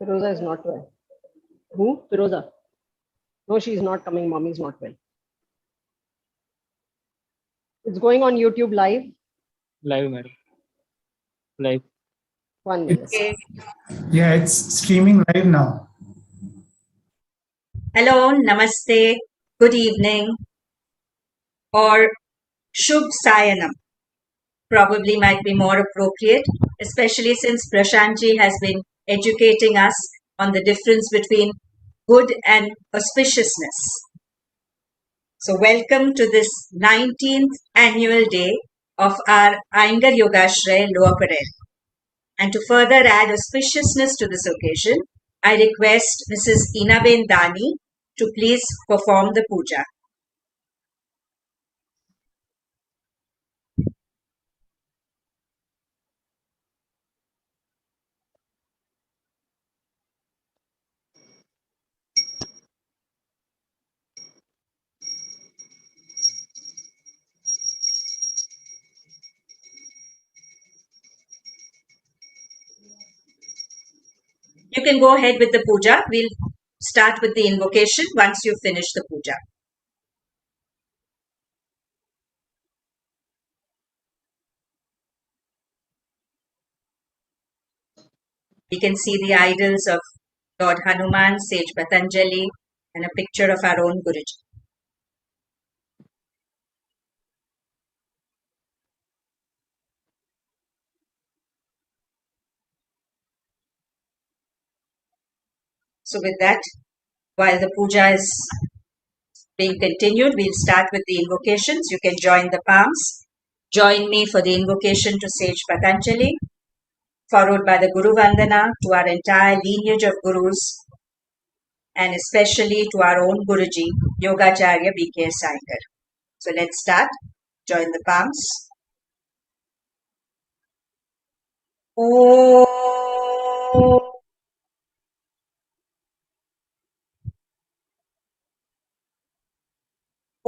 Firoza is not well. Who? Firoza. No, she's not coming. Mommy's not well. It's going on YouTube live. Live, madam. Live. 1 minute. Okay. Yeah, it's streaming live now. Hello, namaste, good evening, or Shubh Sayanam probably might be more appropriate, especially since Prashantji has been educating us on the difference between good and auspiciousness. So welcome to this 19th annual day of our Iyengar Yogashray Lower Parel. And to further add auspiciousness to this occasion, I request Mrs. Inaben Dani to please perform the puja. You can go ahead with the puja. We'll start with the invocation once you finish the puja. We can see the idols of Lord Hanuman, Sage Patanjali, and a picture of our own Guruji. So with that, while the puja is being continued, we'll start with the invocations. You can join the palms. Join me for the invocation to Sage Patanjali, followed by the Guru Vandana to our entire lineage of Gurus, and especially to our own Guruji, Yogacharya B.K. Iyengar. So let's start. Join the palms. Om.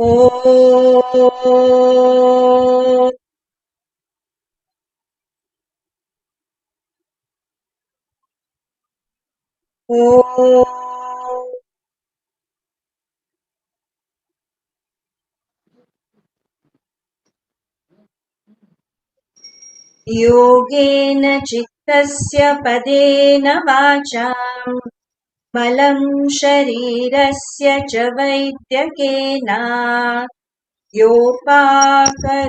Om. Om. योगेन चित्तस्य पदेन वाचां मलं शरीरस्य च वैद्यकेन योपाकरोत्तं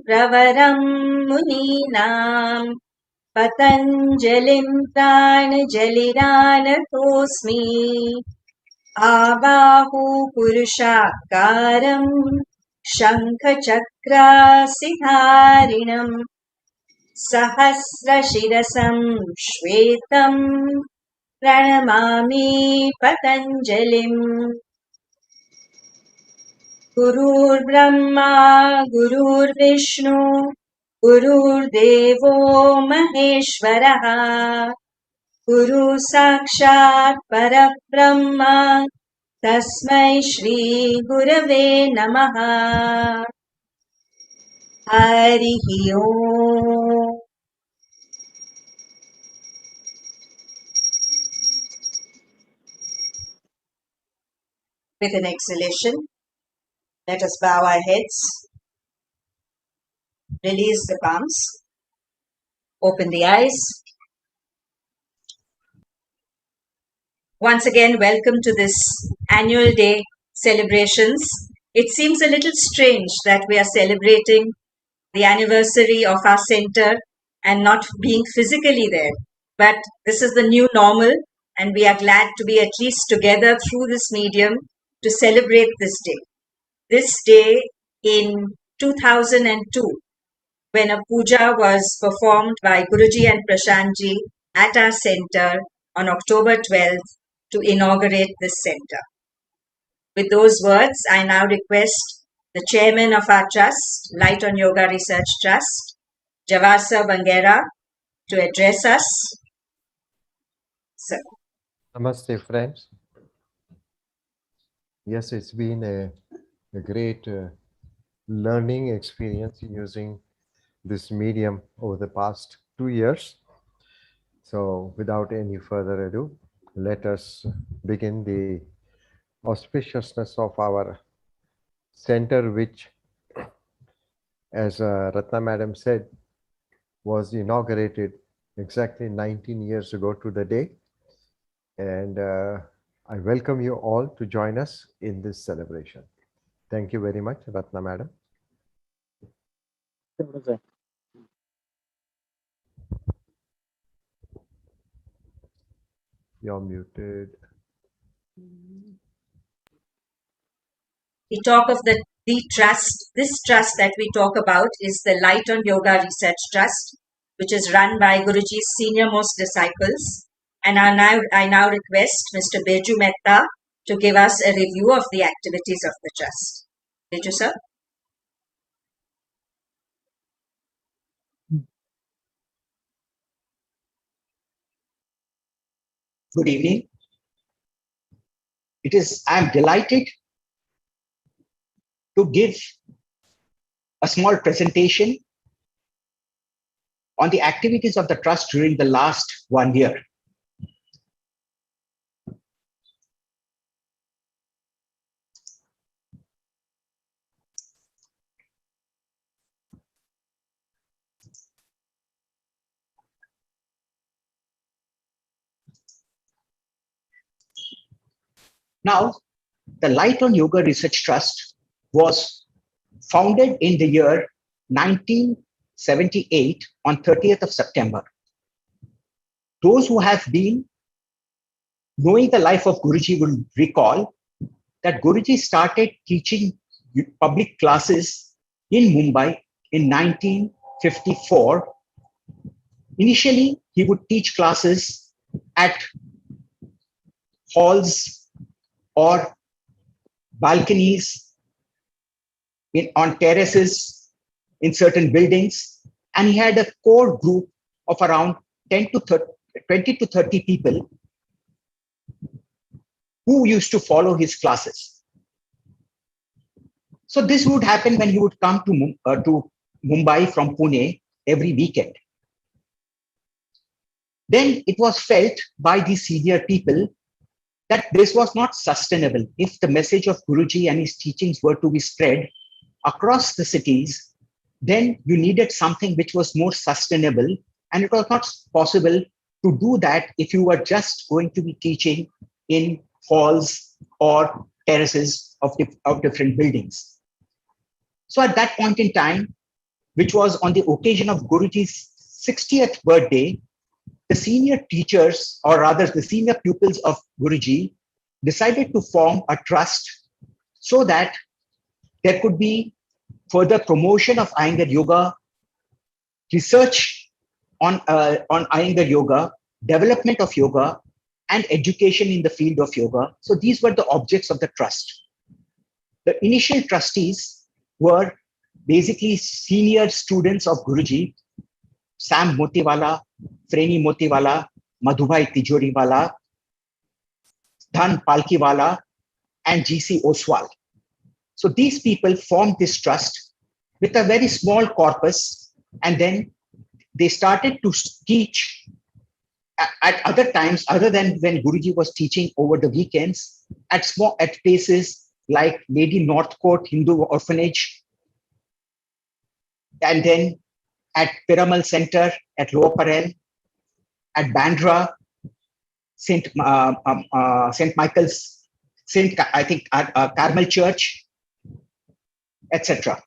प्रवरं मुनीनां पतञ्जलिं प्राणजलिरानतोऽस्मि आबाहु पुरुषाकारं शङ्खचक्रासिधारिणम् सहस्रशिरसं श्वेतं प्रणमामि पतञ्जलिम् गुरुर्ब्रह्मा गुरुर्विष्णु गुरुर्देवो महेश्वरः गुरु साक्षात् परब्रह्म तस्मै श्री गुरवे नमः हरिः ओम् With an exhalation, let us bow our heads, release the palms, open the eyes. Once again, welcome to this annual day celebrations. It seems a little strange that we are celebrating the anniversary of our center and not being physically there. But this is the new normal, and we are glad to be at least together through this medium to celebrate this day. This day in 2002, when a puja was performed by Guruji and Prashantji at our center on October 12th to inaugurate this center. With those words, I now request the chairman of our trust, Light on Yoga Research Trust, Javasa Bangera, to address us. Sir. Namaste, friends. Yes, it's been a great learning experience using this medium over the past 2 years. So without any further ado, let us begin the auspiciousness of our center, which, as Ratna Madam said, was inaugurated exactly 19 years ago to the day. And I welcome you all to join us in this celebration. Thank you very much, Ratna Madam. Sir. You're muted. We talk of the trust. This trust that we talk about is the Light on Yoga Research Trust, which is run by Guruji's senior most disciples. And I now request Mr. Beju Mehta to give us a review of the activities of the trust. Beju, sir. Good evening. I'm delighted to give a small presentation on the activities of the trust during the last 1 year. Now, the Light on Yoga Research Trust was founded in the year 1978 on 30th of September. Those who have been knowing the life of Guruji will recall that Guruji started teaching public classes in Mumbai in 1954. Initially, he would teach classes at halls or balconies, on terraces in certain buildings, and he had a core group of around 20 to 30 people who used to follow his classes. So this would happen when he would come to Mumbai from Pune every weekend. Then it was felt by the senior people that this was not sustainable. If the message of Guruji and his teachings were to be spread across the cities, then you needed something which was more sustainable, and it was not possible to do that if you were just going to be teaching in halls or terraces of different buildings. So at that point in time, which was on the occasion of Guruji's 60th birthday, the senior teachers, or rather the senior pupils of Guruji, decided to form a trust so that there could be further promotion of Iyengar Yoga, research on Iyengar Yoga, development of yoga, and education in the field of yoga. So these were the objects of the trust. The initial trustees were basically senior students of Guruji: Sam Motiwala, Freni Motiwala, Madhubhai Tijoriwala, Dhan Palkiwala, and GC Oswal. So these people formed this trust with a very small corpus, and then they started to teach at other times, other than when Guruji was teaching over the weekends, at places like Lady Northcote Hindu Orphanage, and then at Piramal Center at Lower Parel, at Bandra, Saint Michael's, Carmel Church, etc.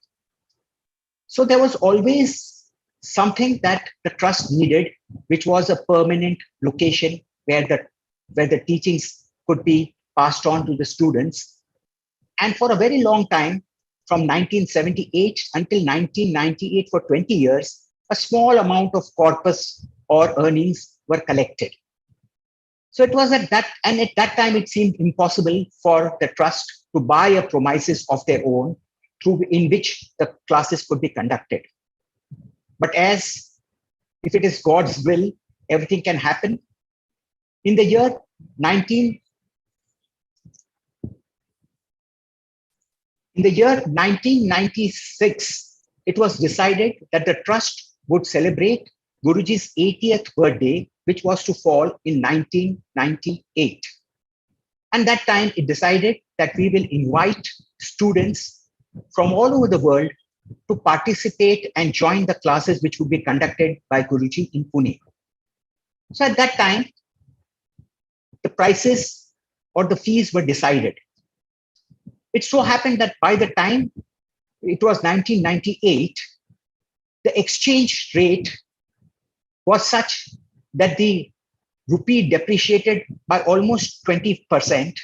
So there was always something that the trust needed, which was a permanent location where the teachings could be passed on to the students. And for a very long time, from 1978 until 1998, for 20 years, a small amount of corpus or earnings were collected. So it was at that time, it seemed impossible for the trust to buy a premises of their own in which the classes could be conducted. But as if it is God's will, everything can happen. In the year 1996, it was decided that the trust would celebrate Guruji's 80th birthday which was to fall in 1998. And that time it decided that we will invite students from all over the world to participate and join the classes which would be conducted by Guruji in Pune. So at that time, the prices or the fees were decided. It so happened that by the time it was 1998, the exchange rate was such that the rupee depreciated by almost 20%.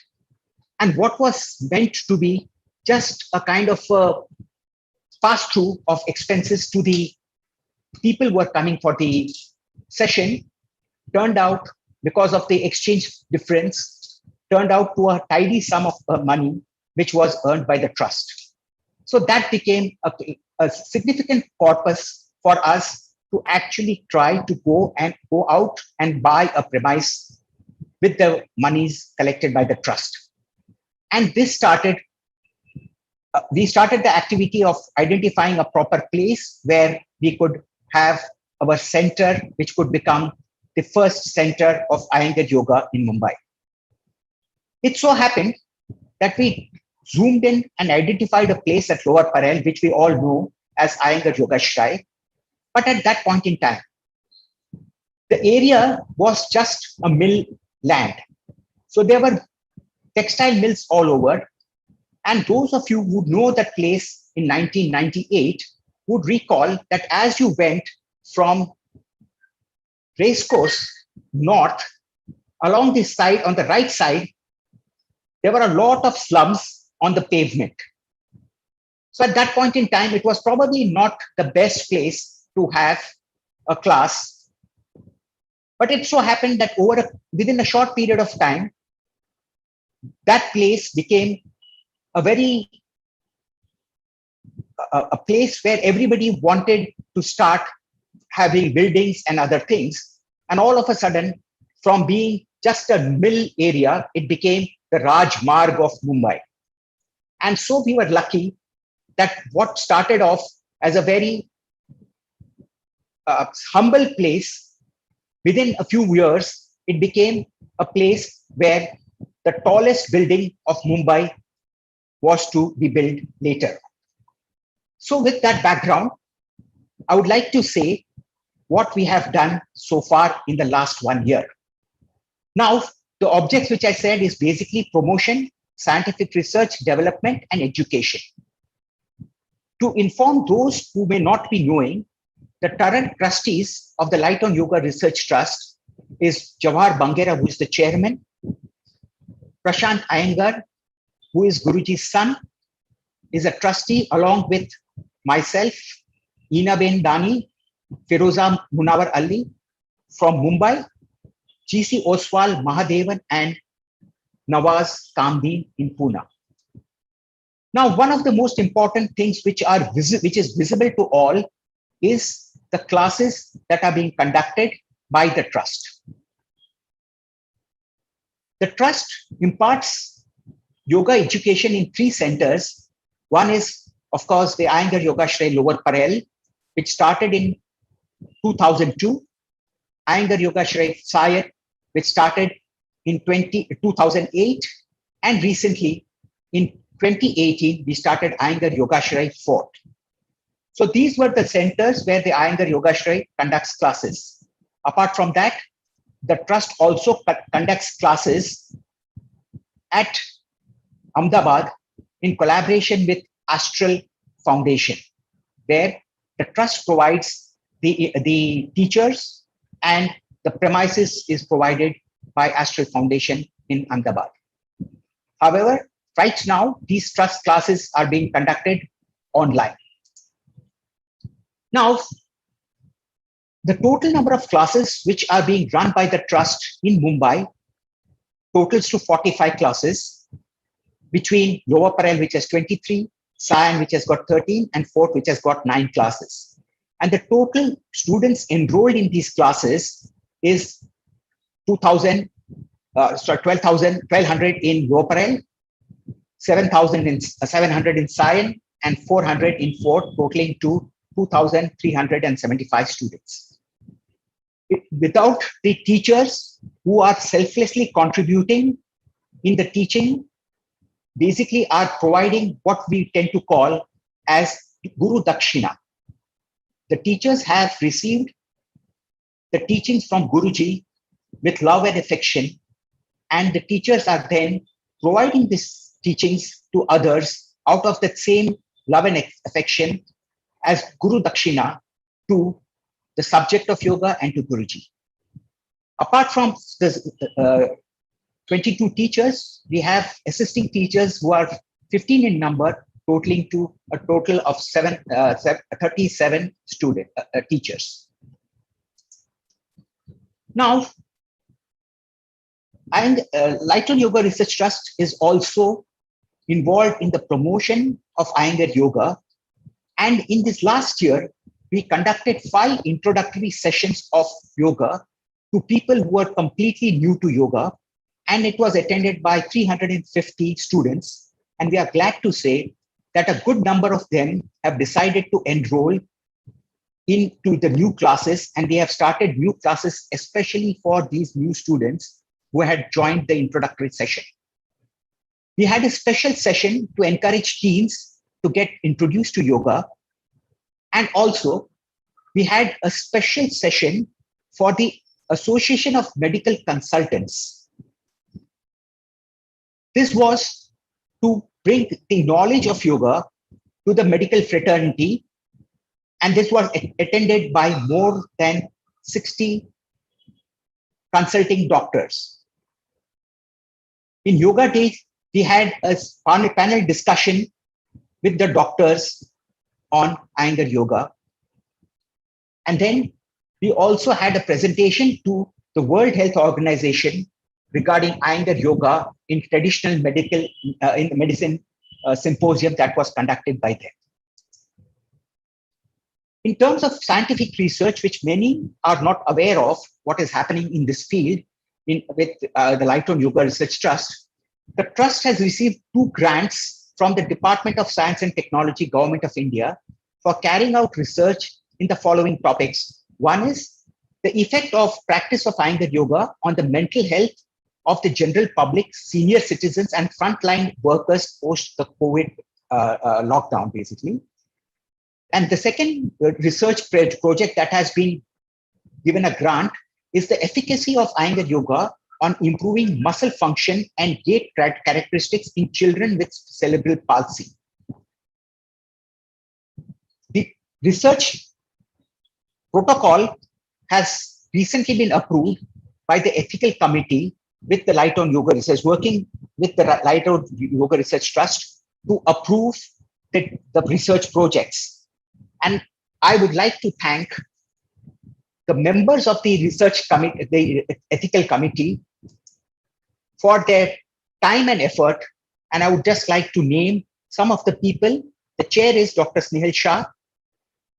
And what was meant to be just a kind of a pass-through of expenses to the people who were coming for the session turned out, because of the exchange difference, turned out to a tidy sum of money which was earned by the trust. So that became a significant corpus for us to actually try to go out and buy a premise with the monies collected by the trust. And this started, we started the activity of identifying a proper place where we could have our center, which could become the first center of Iyengar Yoga in Mumbai. It so happened that we zoomed in and identified a place at Lower Parel, which we all know as Iyengar Yoga Shrai. But at that point in time, the area was just a mill land. So there were textile mills all over. And those of you who know that place in 1998 would recall that as you went from Racecourse north, along this side, on the right side, there were a lot of slums on the pavement. So at that point in time, it was probably not the best place to have a class. But it so happened that within a short period of time, that place became a place where everybody wanted to start having buildings and other things. And all of a sudden, from being just a mill area, it became the Raj Marg of Mumbai. And so we were lucky that what started off as a very humble place, within a few years, it became a place where the tallest building of Mumbai was to be built later. So with that background, I would like to say what we have done so far in the last 1 year. Now, the objects which I said is basically promotion, scientific research, development, and education. To inform those who may not be knowing, the current trustees of the Light on Yoga Research Trust is Jawahar Bangera, who is the chairman, Prashant Iyengar, who is Guruji's son, is a trustee along with myself, Inaben Dani, Firoza Munawar Ali from Mumbai, GC Oswal Mahadevan, and Nawaz Kamdeen in Pune. Now, one of the most important things which is visible to all is the classes that are being conducted by the trust. The trust imparts yoga education in 3 centers. One is, of course, the Iyengar Yoga Shrai Lower Parel, which started in 2002. Iyengar Yoga Shrai Sayat, which started in 2008. And recently, in 2018, we started Iyengar Yoga Shrai Fort. So these were the centers where the Iyengar Yoga Shrai conducts classes. Apart from that, the trust also conducts classes at Ahmedabad in collaboration with Astral Foundation, where the trust provides the teachers and the premises is provided by Astral Foundation in Ahmedabad. However, right now, these trust classes are being conducted online. Now, the total number of classes which are being run by the trust in Mumbai totals to 45 classes between Lower Parel, which has 23, Sion, which has got 13, and Fort, which has got 9 classes. And the total students enrolled in these classes is 12,000, 1,200 in Lower Parel, 700 in Sion, and 400 in Fort, totaling to 2,375 students. Without the teachers who are selflessly contributing in the teaching, basically are providing what we tend to call as Guru Dakshina. The teachers have received the teachings from Guruji with love and affection, and the teachers are then providing these teachings to others out of that same love and affection as Guru Dakshina to the subject of yoga and to Guruji. Apart from the 22 teachers, we have assisting teachers who are 15 in number, totaling to a total of 37 teachers. Now, and Lighton Yoga Research Trust is also involved in the promotion of Iyengar Yoga. And in this last year, we conducted 5 introductory sessions of yoga to people who are completely new to yoga. And it was attended by 350 students. And we are glad to say that a good number of them have decided to enroll into the new classes, and they have started new classes especially for these new students who had joined the introductory session. We had a special session to encourage teens to get introduced to yoga, and also we had a special session for the Association of Medical Consultants. This was to bring the knowledge of yoga to the medical fraternity, and this was attended by more than 60 consulting doctors. In Yoga Day, we had a panel discussion with the doctors on Iyengar Yoga. And then we also had a presentation to the World Health Organization regarding Iyengar Yoga in traditional medical in the medicine symposium that was conducted by them. In terms of scientific research, which many are not aware of what is happening in this field with the Lighton Yoga Research Trust, the trust has received 2 grants from the Department of Science and Technology, Government of India, for carrying out research in the following topics. One is the effect of practice of Iyengar Yoga on the mental health of the general public, senior citizens, and frontline workers post the COVID lockdown, basically. And the second research project that has been given a grant is the efficacy of Iyengar Yoga on improving muscle function and gait characteristics in children with cerebral palsy. The research protocol has recently been approved by the ethical committee with the Lighton Yoga Research, working with the Lighton Yoga Research Trust to approve the research projects. And I would like to thank the members of the research committee, the ethical committee, for their time and effort. And I would just like to name some of the people. The chair is Dr. Snehal Shah.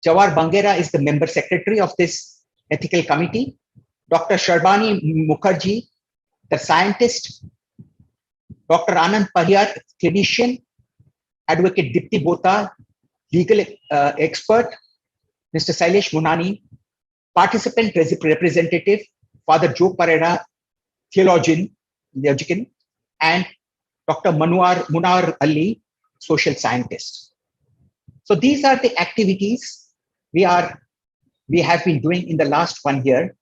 Jawar Bangera is the member secretary of this ethical committee. Dr. Sharbani Mukherjee, the scientist. Dr. Anand Pariyar, clinician. Advocate Dipti Bota, legal expert. Mr. Sailesh Munani, participant representative. Father Joe Pereira, theologian, and Dr. Munar Ali, social scientist. So these are the activities we have been doing in the last 1 year.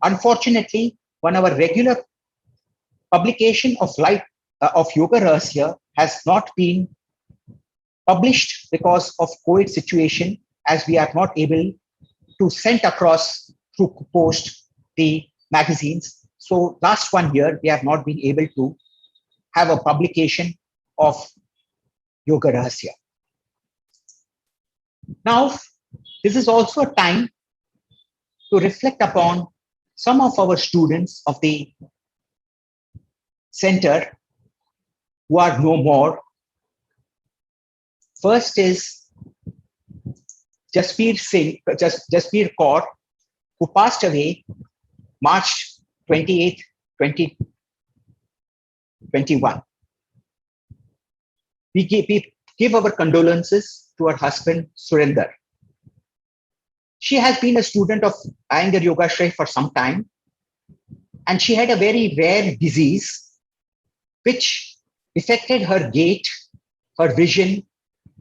Unfortunately, when our regular publication of Yoga Rahasya has not been published because of COVID situation, as we are not able to send across through post the magazines. So last 1 year, we have not been able to have a publication of Yoga Rahasya. Now, this is also a time to reflect upon some of our students of the center who are no more. First is Jaspir Kaur, who passed away March 28, 2021. We give our condolences to her husband, Surinder. She has been a student of Iyengar Yogashray for some time, and she had a very rare disease which affected her gait, her vision,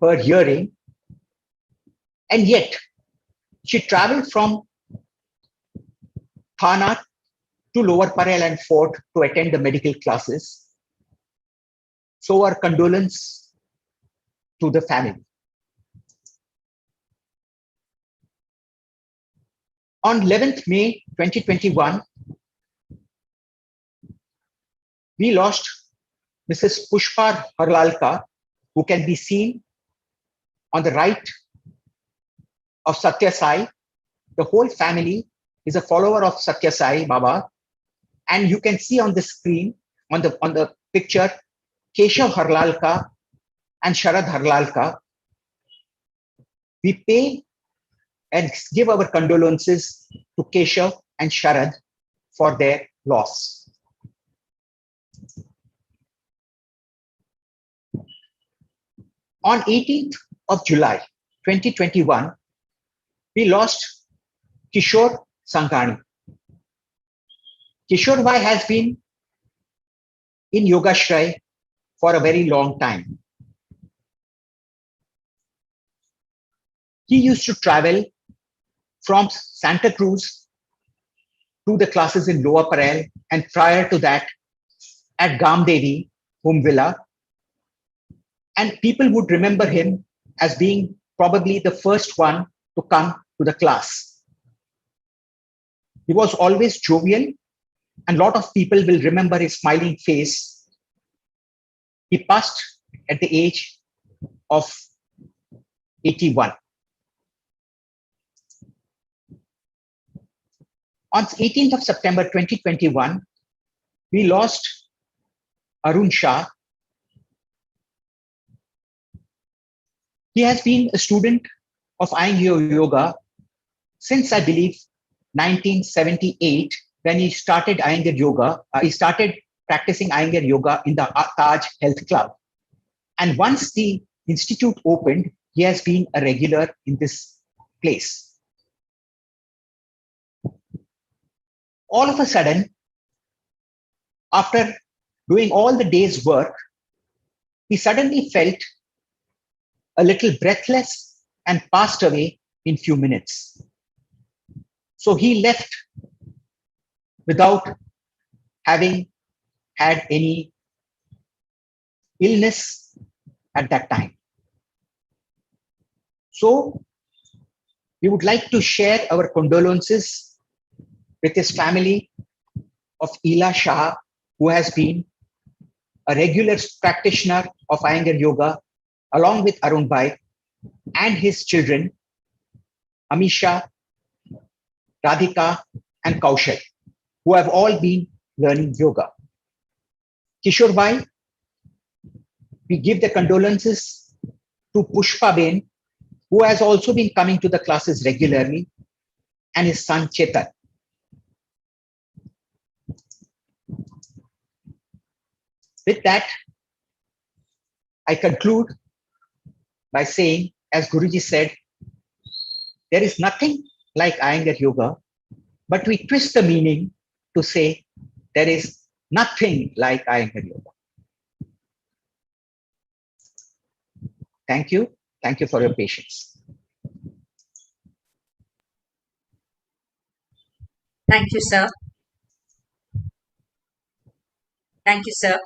her hearing, and yet she traveled from Thana to Lower Parel and Fort to attend the medical classes. So our condolence to the family. On 11th May 2021, we lost Mrs. Pushpa Harlalka, who can be seen on the right of Satya Sai. The whole family is a follower of Satya Sai Baba. And you can see on the screen, on the picture, Keshav Harlalka and Sharad Harlalka. We pay and give our condolences to Keshav and Sharad for their loss. On 18th of July 2021, we lost Kishore Sanghani. Kishore Bhai has been in Yogashray for a very long time. He used to travel from Santa Cruz to the classes in Lower Parel, and prior to that at Gamdevi, home villa. And people would remember him as being probably the first one to come to the class. He was always jovial, and a lot of people will remember his smiling face. He passed at the age of 81. On 18th of September 2021, we lost Arun Shah. He has been a student of Iyengar Yoga since, I believe, 1978, when he started Iyengar Yoga. He started practicing Iyengar Yoga in the Taj Health Club. And once the institute opened, he has been a regular in this place. All of a sudden, after doing all the day's work, he suddenly felt a little breathless and passed away in few minutes. So he left without having had any illness at that time. So we would like to share our condolences with his family of Ila Shah, who has been a regular practitioner of Iyengar Yoga, along with Arun Bhai, and his children, Amisha, Radhika, and Kaushal, who have all been learning yoga. Kishore Bhai, we give the condolences to Pushpa Ben, who has also been coming to the classes regularly, and his son Chetan. With that, I conclude by saying, as Guruji said, there is nothing like Iyengar Yoga, but we twist the meaning to say there is nothing like Iyengar Yoga. Thank you. Thank you for your patience. Thank you, sir. Thank you, sir.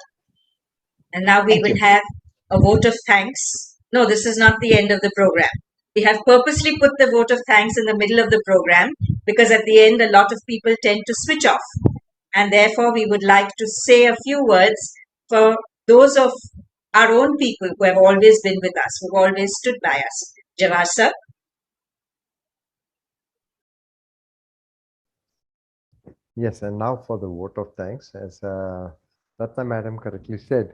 And now we Thank will you. have a vote of thanks. No, this is not the end of the program. We have purposely put the vote of thanks in the middle of the program because at the end, a lot of people tend to switch off. And therefore, we would like to say a few words for those of our own people who have always been with us, who have always stood by us. Jawahar sir. Yes, and now for the vote of thanks. As Ratna Madam correctly said,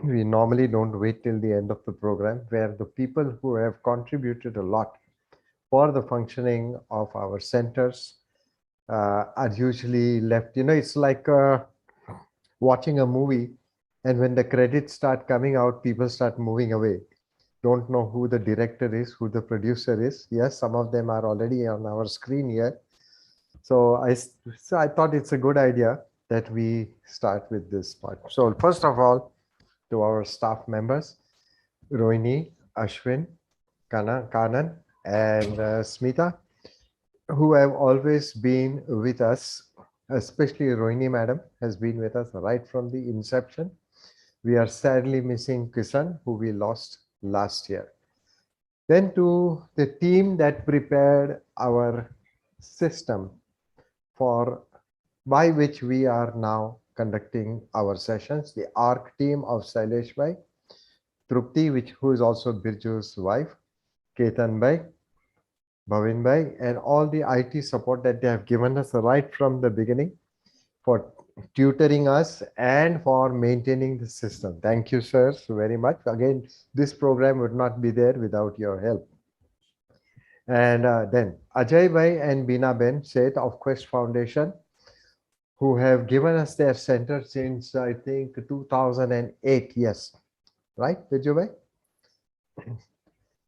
we normally don't wait till the end of the program, where the people who have contributed a lot for the functioning of our centers are usually left. You know, it's like watching a movie, and when the credits start coming out, people start moving away don't know who the director is, who the producer is. Yes, some of them are already on our screen here. So I thought it's a good idea that we start with this part. So first of all, to our staff members, Rohini, Ashwin, Kanan, and Smita, who have always been with us, especially Rohini madam has been with us right from the inception. We are sadly missing Kisan, who we lost last year. Then to the team that prepared our system for by which we are now conducting our sessions, the ARC team of Sailesh Bhai, Trupti, who is also Birju's wife, Ketan Bhai, Bhavin Bhai, and all the IT support that they have given us right from the beginning for tutoring us and for maintaining the system. Thank you, sirs, very much. Again, this program would not be there without your help. And then Ajay Bhai and Bina Ben Seth of Quest Foundation, who have given us their center since I think 2008. Yes, right, Vijay Bhai?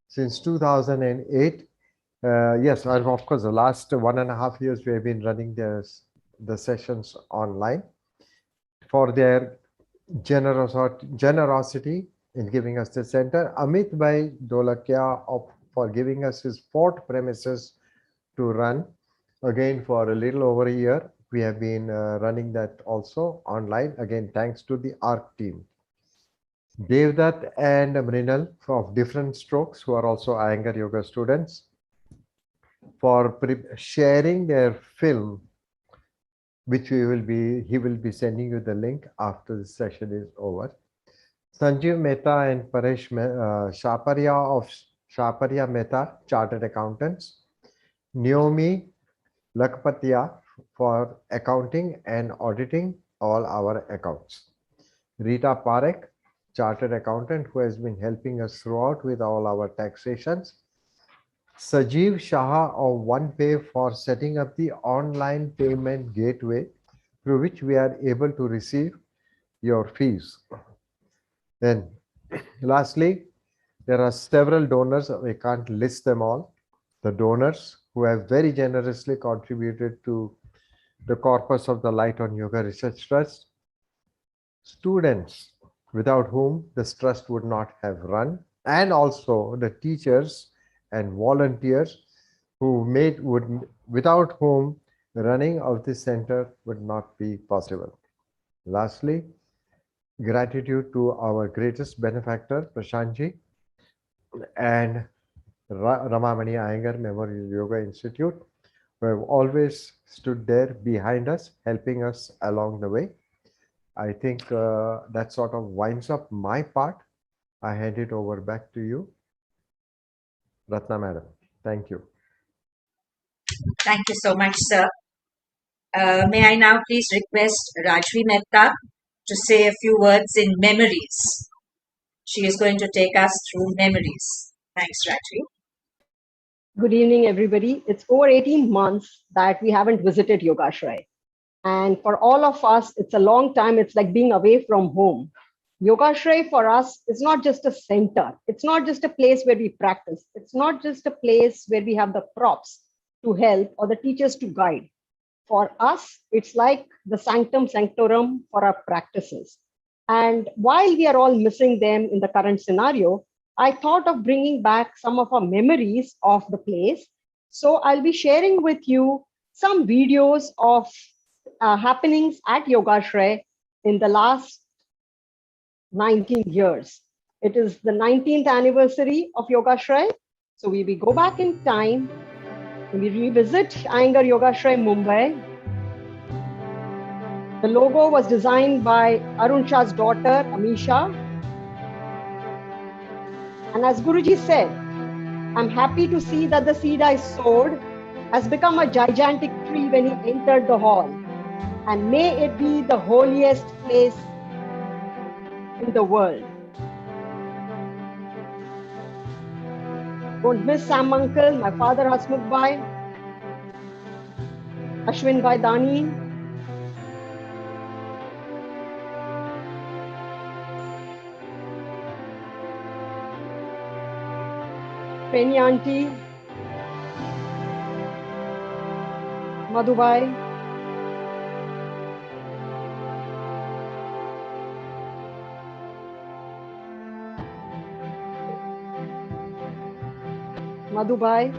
Since 2008. Yes, and of course, the last 1.5 years we have been running the sessions online for their generosity in giving us the center. Amit Bhai Dolakia for giving us his fourth premises to run again for a little over a year. We have been running that also online. Again, thanks to the ARC team. Devdutt and Mrinal of Different Strokes, who are also Iyengar Yoga students, for sharing their film, which he will be sending you the link after the session is over. Sanjeev Mehta and Paresh Shaparia of Shaparia Mehta, Chartered Accountants. Naomi Lakpatia for accounting and auditing all our accounts. Rita Parekh, Chartered Accountant, who has been helping us throughout with all our taxations. Sajeev Shah of OnePay for setting up the online payment gateway through which we are able to receive your fees. Then lastly, there are several donors. We can't list them all. The donors who have very generously contributed to the corpus of the Light on Yoga Research Trust. Students without whom this trust would not have run, and also the teachers and volunteers without whom the running of this center would not be possible. Lastly, gratitude to our greatest benefactor, Prashantji, and Ramamani Iyengar Memorial Yoga Institute, who have always stood there behind us, helping us along the way. I think that sort of winds up my part. I hand it over back to you, Ratna Madam. Thank you. Thank you so much, sir. May I now please request Rajvi Mehta to say a few words in memories. She is going to take us through memories. Thanks, Rajvi. Good evening, everybody. It's over 18 months that we haven't visited Yogashray. And for all of us, it's a long time. It's like being away from home. Yogashray for us is not just a center. It's not just a place where we practice. It's not just a place where we have the props to help or the teachers to guide. For us, it's like the sanctum sanctorum for our practices. And while we are all missing them in the current scenario, I thought of bringing back some of our memories of the place. So I'll be sharing with you some videos of happenings at Yogashray in the last 19 years. It is the 19th anniversary of Yogashray. So we go back in time and we revisit Iyengar Yogashray, Mumbai. The logo was designed by Arun Shah's daughter, Amisha. And as Guruji said, I'm happy to see that the seed I sowed has become a gigantic tree when he entered the hall. And may it be the holiest place in the world. Don't miss Sam Uncle, my father Hasmukh Bhai, Ashwin Bhai Dani, Penny Auntie, Madhubai, Madhubai,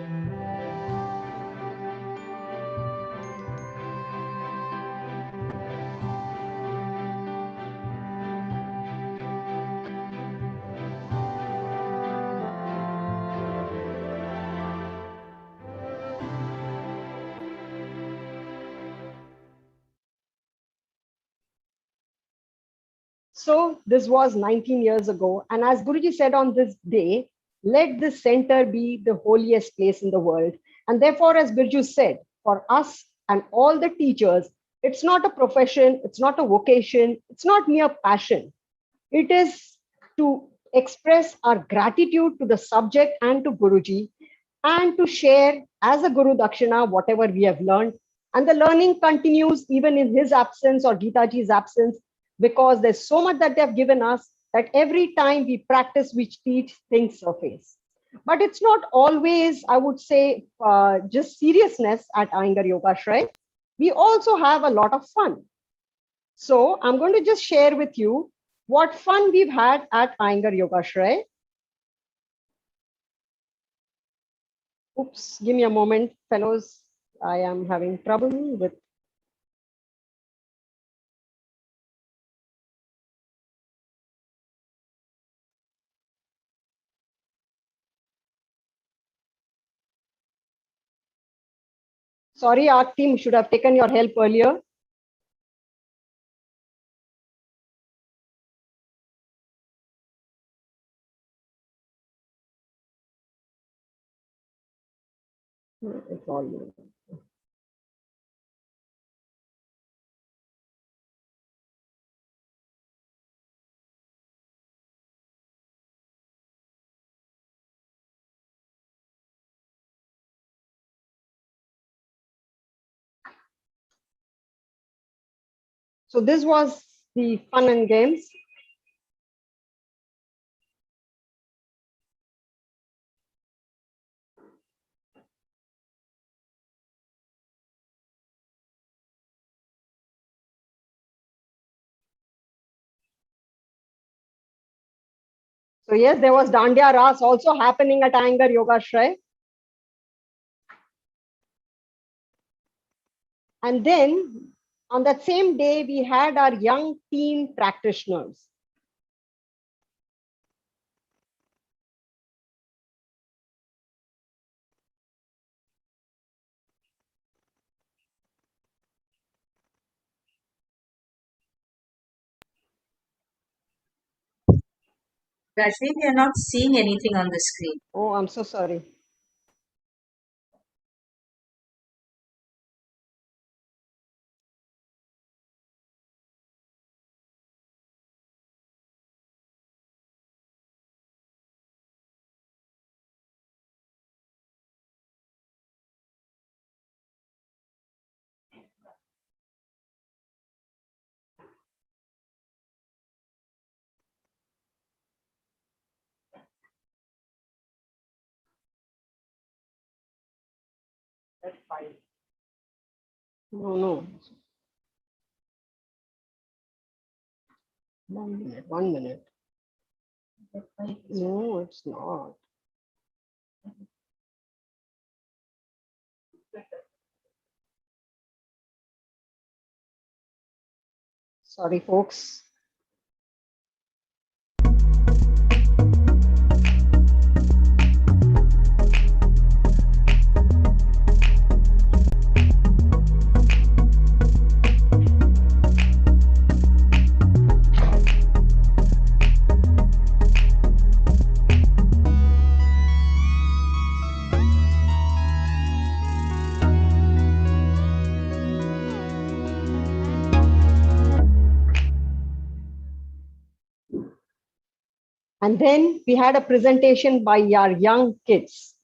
So this was 19 years ago. And as Guruji said on this day, let this center be the holiest place in the world. And therefore, as Birju said, for us and all the teachers, it's not a profession, it's not a vocation, it's not mere passion. It is to express our gratitude to the subject and to Guruji, and to share as a Guru Dakshina whatever we have learned. And the learning continues even in his absence or Gitaji's absence, because there's so much that they have given us that every time we practice, we teach, things surface. But it's not always, I would say, just seriousness at Iyengar Yogashray. We also have a lot of fun. So I'm going to just share with you what fun we've had at Iyengar Yogashray. Oops, give me a moment, fellows. I am having trouble with. Sorry, our team should have taken your help earlier. It's all you. So this was the fun and games. So yes, there was Dandiya Ras also happening at Iyengar Yogashray. And then on that same day, we had our young teen practitioners. Rajni, we are not seeing anything on the screen. Oh, I'm so sorry. No, no. 1 minute, 1 minute. No, it's not. Sorry, folks. And then we had a presentation by our young kids.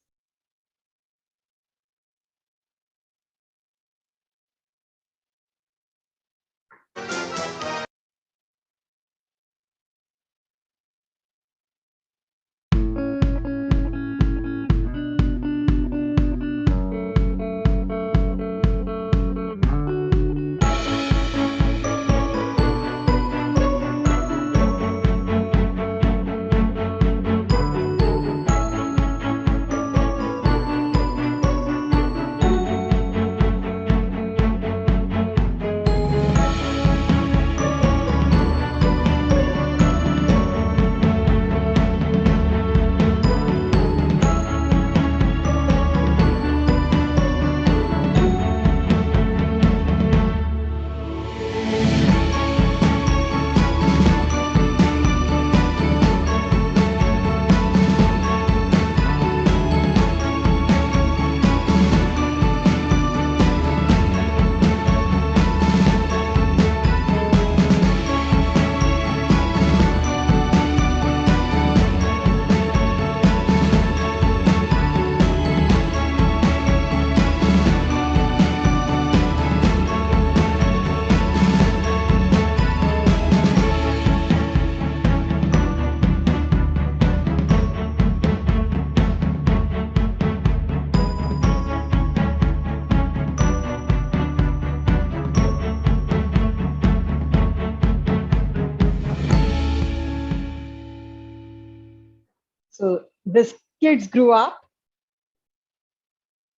these kids grew up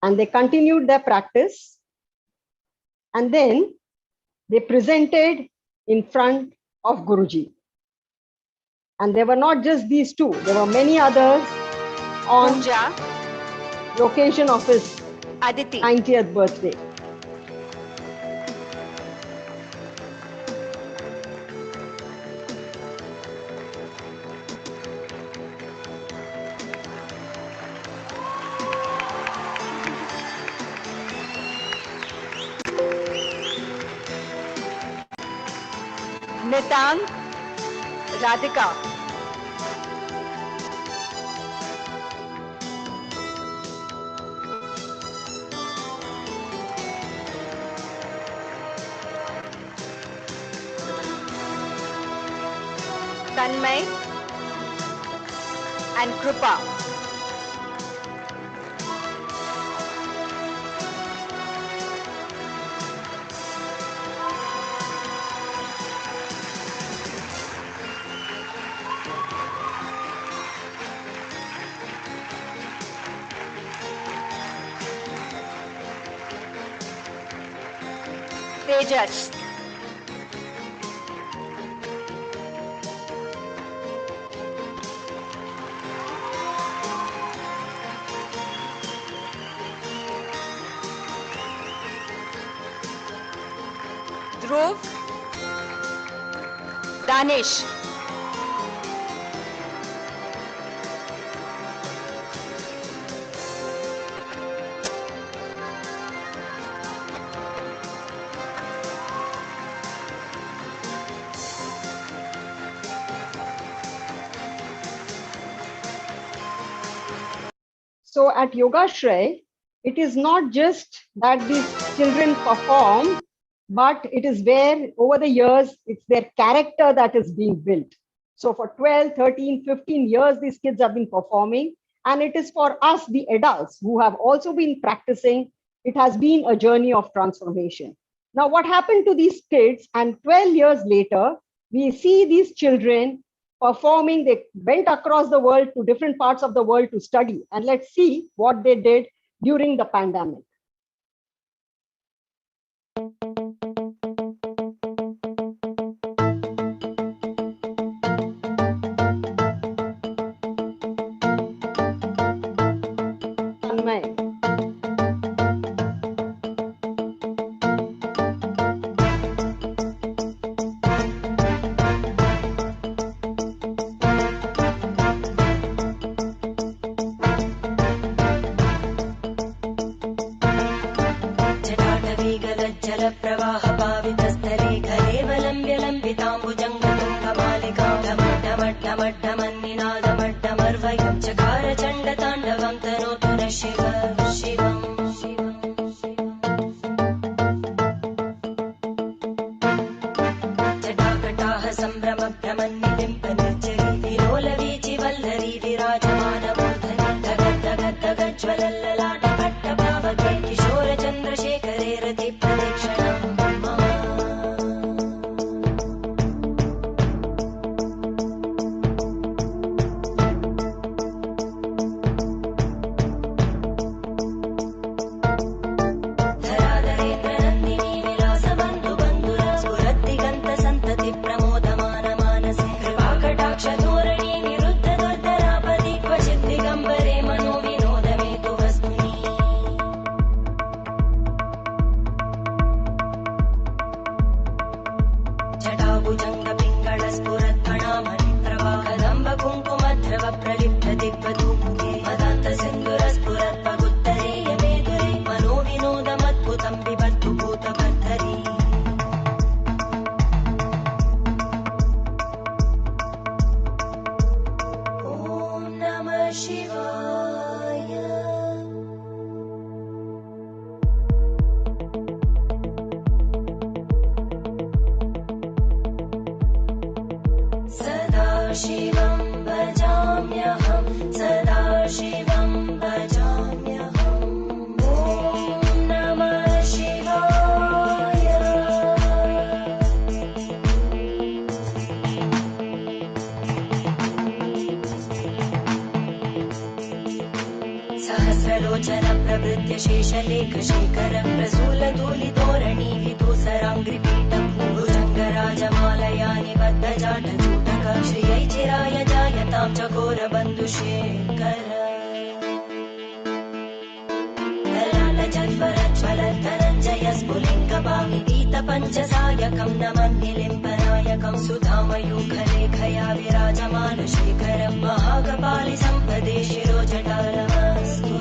and they continued their practice. And then they presented in front of Guruji. And there were not just these two, there were many others on Puja, the occasion of his Aditi. 90th birthday. Nitang, Radhika. Tanmay and Krupa. Tejas. Dhruv, Danish. So at Yogashray, it is not just that these children perform, but it is where over the years, it's their character that is being built. So for 12, 13, 15 years, these kids have been performing. And it is for us, the adults who have also been practicing, it has been a journey of transformation. Now, what happened to these kids? And 12 years later, we see these children performing. They went across the world to different parts of the world to study. And let's see what they did during the pandemic. Tanmay. जटाटवीगलज्जलप्रवाहपावितस्थले घलेवलम्ब्य लम्बिताम्बुजङ्गतुङ्गमालिकां ढमड्ढमड्ढमड्ढमन्निनादमड्ढमर्वयं चकार चण्डताण्डवं तनोतु नः शिव शिवम् जटाकटाह सम्भ्रमभ्रमन्निलिम्प निर्जरी विलोलवीचिवल्लरी विराजमानमूर्धनि धगद्धगद्धगज्ज्वलल्ललाटभट्टपावके किशोरचन्द्रशेखरे रतिप्रदक्षिणम् धराधरेन्द्रनन्दिनी विलासबन्धुबन्धुरा स्फुरद्दिगन्तसन्तति प्रमोदमानमानसे कृपाकटाक्षधोरणी निरुद्धदुर्धरापदि क्वचित् दिगम्बरे मनोविनोदमेतु वस्तुनि जटाभुजङ्गपिङ्गळस्फुरत्कणामणिप्रवाहदम्बकुङ्कुमध्रवप्रलिप्तदिग्वधूमुखे मदान्तसिन्दुरस्फुरत्पगुत्तरे यमेदुरे मनोविनोदमद्भुतं बिबद्धु भूतभर्तरी ॐ नमः शिवाय सदा शिवं भजाम्यहं सदा शिवं भजाम्यहम् ॐ नमः शिवाय प्रलोचन प्रभृत्य शेषलेख शेखरं प्रसूलधूलितोरणी विदूसराङ्घ्रिपीठं भुजङ्गराजमालया निबद्धजाटचूटक श्रियै चिराय जायतां चकोरबन्धुशेखर ज्वलद्धनञ्जय स्फुलिङ्गपामितीतपञ्चसायकं नमन्निलिम्पनायकं सुधामयूखलेखया विराजमानशेखरं महाकपालि सम्पदे शिरोजटालमस्तु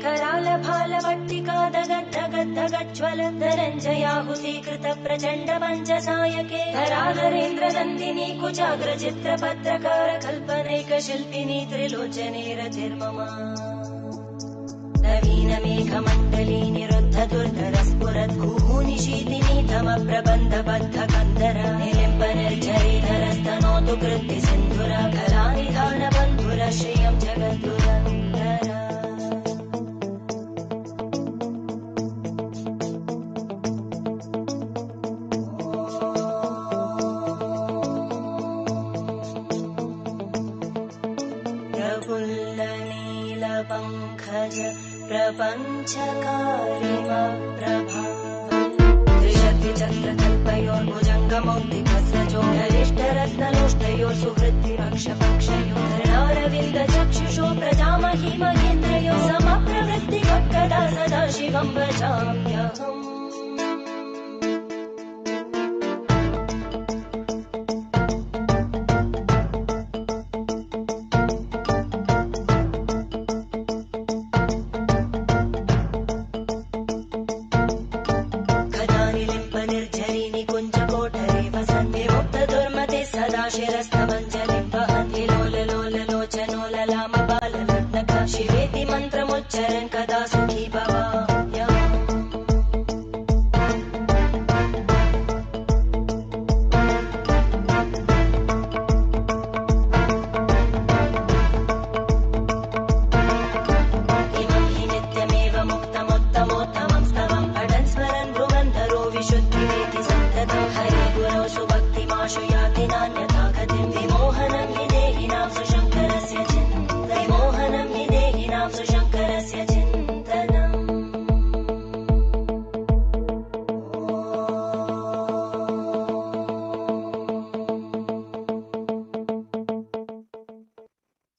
करालभालवट्टिकादगद्धगद्धगज्ज्वलद्धनञ्जयाहुतीकृत प्रचण्ड पञ्चसायके धराधरेन्द्रनन्दिनी कुचाग्रचित्रपत्रकार कल्पनैकशिल्पिनी त्रिलोचने रतिर्मम नवीनमेघमण्डली निरुद्ध दुर्धरस्फुरद्भूनिशीतिनीतमप्रबन्धबद्धकन्दर निलिम्बनिर्झरीधरस्तनोतु कृत्तिसिन्धुर कलानिधानबन्धुर श्रियं जगद्दुरन्दर प्रफुल्लनीलपङ्कज प्रपञ्चकारिमप्रभा त्रिशक्तिचक्रकल्पयोर्भुजङ्गमौक्तिकस्रजो धरिष्ठरत्नलोष्टयोः सुहृद्विपक्षपक्षयोः धरणारविन्दचक्षुषो प्रजामहि महेन्द्रयोः समप्रवृत्तिकदा सदा शिवं भजाम्यहम् शिवेति मन्त्रमुच्चरन् कदा सुखी भवाम्यहम् इमं हि नित्यमेव मुक्तमुत्तमोत्तमं स्तवं पठन् स्मरन् भ्रुवन्तरो विशुद्धिमेति सन्ततं हरे गुरौ सुभक्तिमाशु याति नान्यथा गतिं विमोहनं हि देहिनां सुशङ्करस्य चिन्तनं विमोहनं हि देहिनां सुशङ्करस्य चिन्तनम्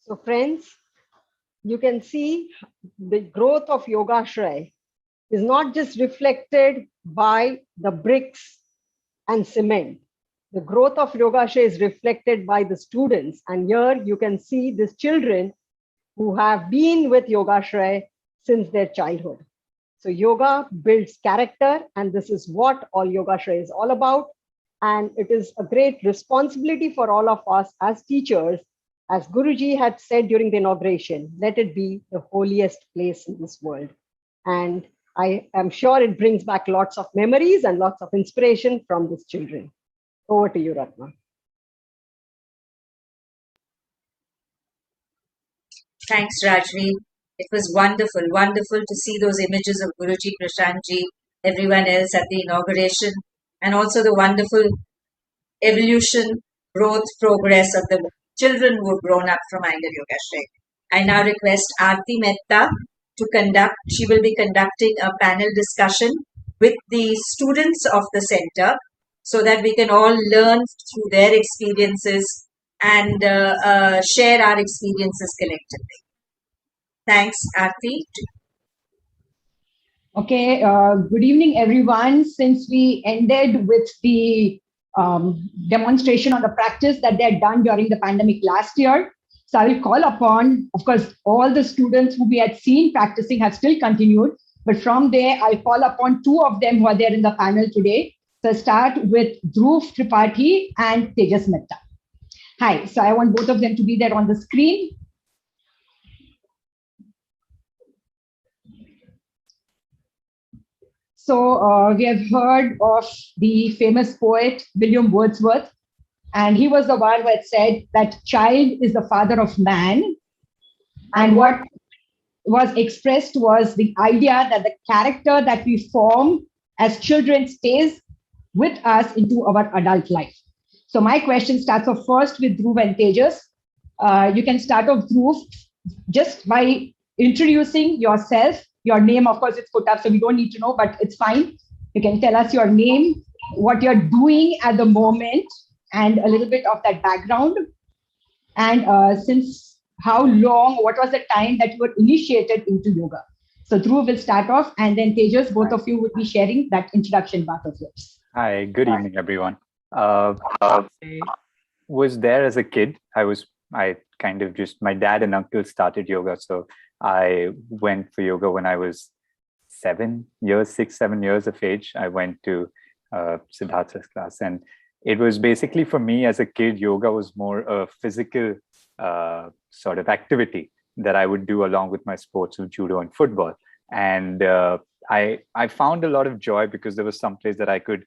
So friends, you can see the growth of Yogashray is not just reflected by the bricks and cement. The growth of Yogashray is reflected by the students. And here you can see these children who have been with Yogashray since their childhood. So yoga builds character, and this is what all Yogashray is all about. And it is a great responsibility for all of us as teachers. As Guruji had said during the inauguration, let it be the holiest place in this world. And I am sure it brings back lots of memories and lots of inspiration from these children. Over to you, Ratna. Thanks, Rajvi. It was wonderful, wonderful to see those images of Guruji, Prashantji, everyone else at the inauguration, and also the wonderful evolution, growth, progress of the children who have grown up from Iyengar Yogashray. I now request Aarti Mehta to conduct, she will be conducting a panel discussion with the students of the center so that we can all learn through their experiences and share our experiences collectively. Thanks, Aarti. Okay, good evening, everyone. Since we ended with the demonstration on the practice that they had done during the pandemic last year, so I will call upon, of course, all the students who we had seen practicing have still continued, but from there, I'll call upon two of them who are there in the panel today. So I'll start with Dhruv Tripathi and Tejas Mehta. Hi, so I want both of them to be there on the screen. So we have heard of the famous poet William Wordsworth, and he was the one who had said that child is the father of man. And what was expressed was the idea that the character that we form as children stays with us into our adult life. So my question starts off first with Dhruv and Tejas. You can start off, Dhruv, just by introducing yourself. Your name, of course, it's put up, so we don't need to know, but it's fine. You can tell us your name, what you're doing at the moment, and a little bit of that background. And since how long, what was the time that you were initiated into yoga? So Dhruv will start off, and then Tejas, both of you would be sharing that introduction part of yours. Hi, good evening, everyone. I was there as a kid. I kind of just, my dad and uncle started yoga. So I went for yoga when I was 6, 7 years of age. I went to Siddhartha's class. And it was basically for me as a kid, yoga was more a physical sort of activity that I would do along with my sports of judo and football. And I found a lot of joy because there was some place that I could,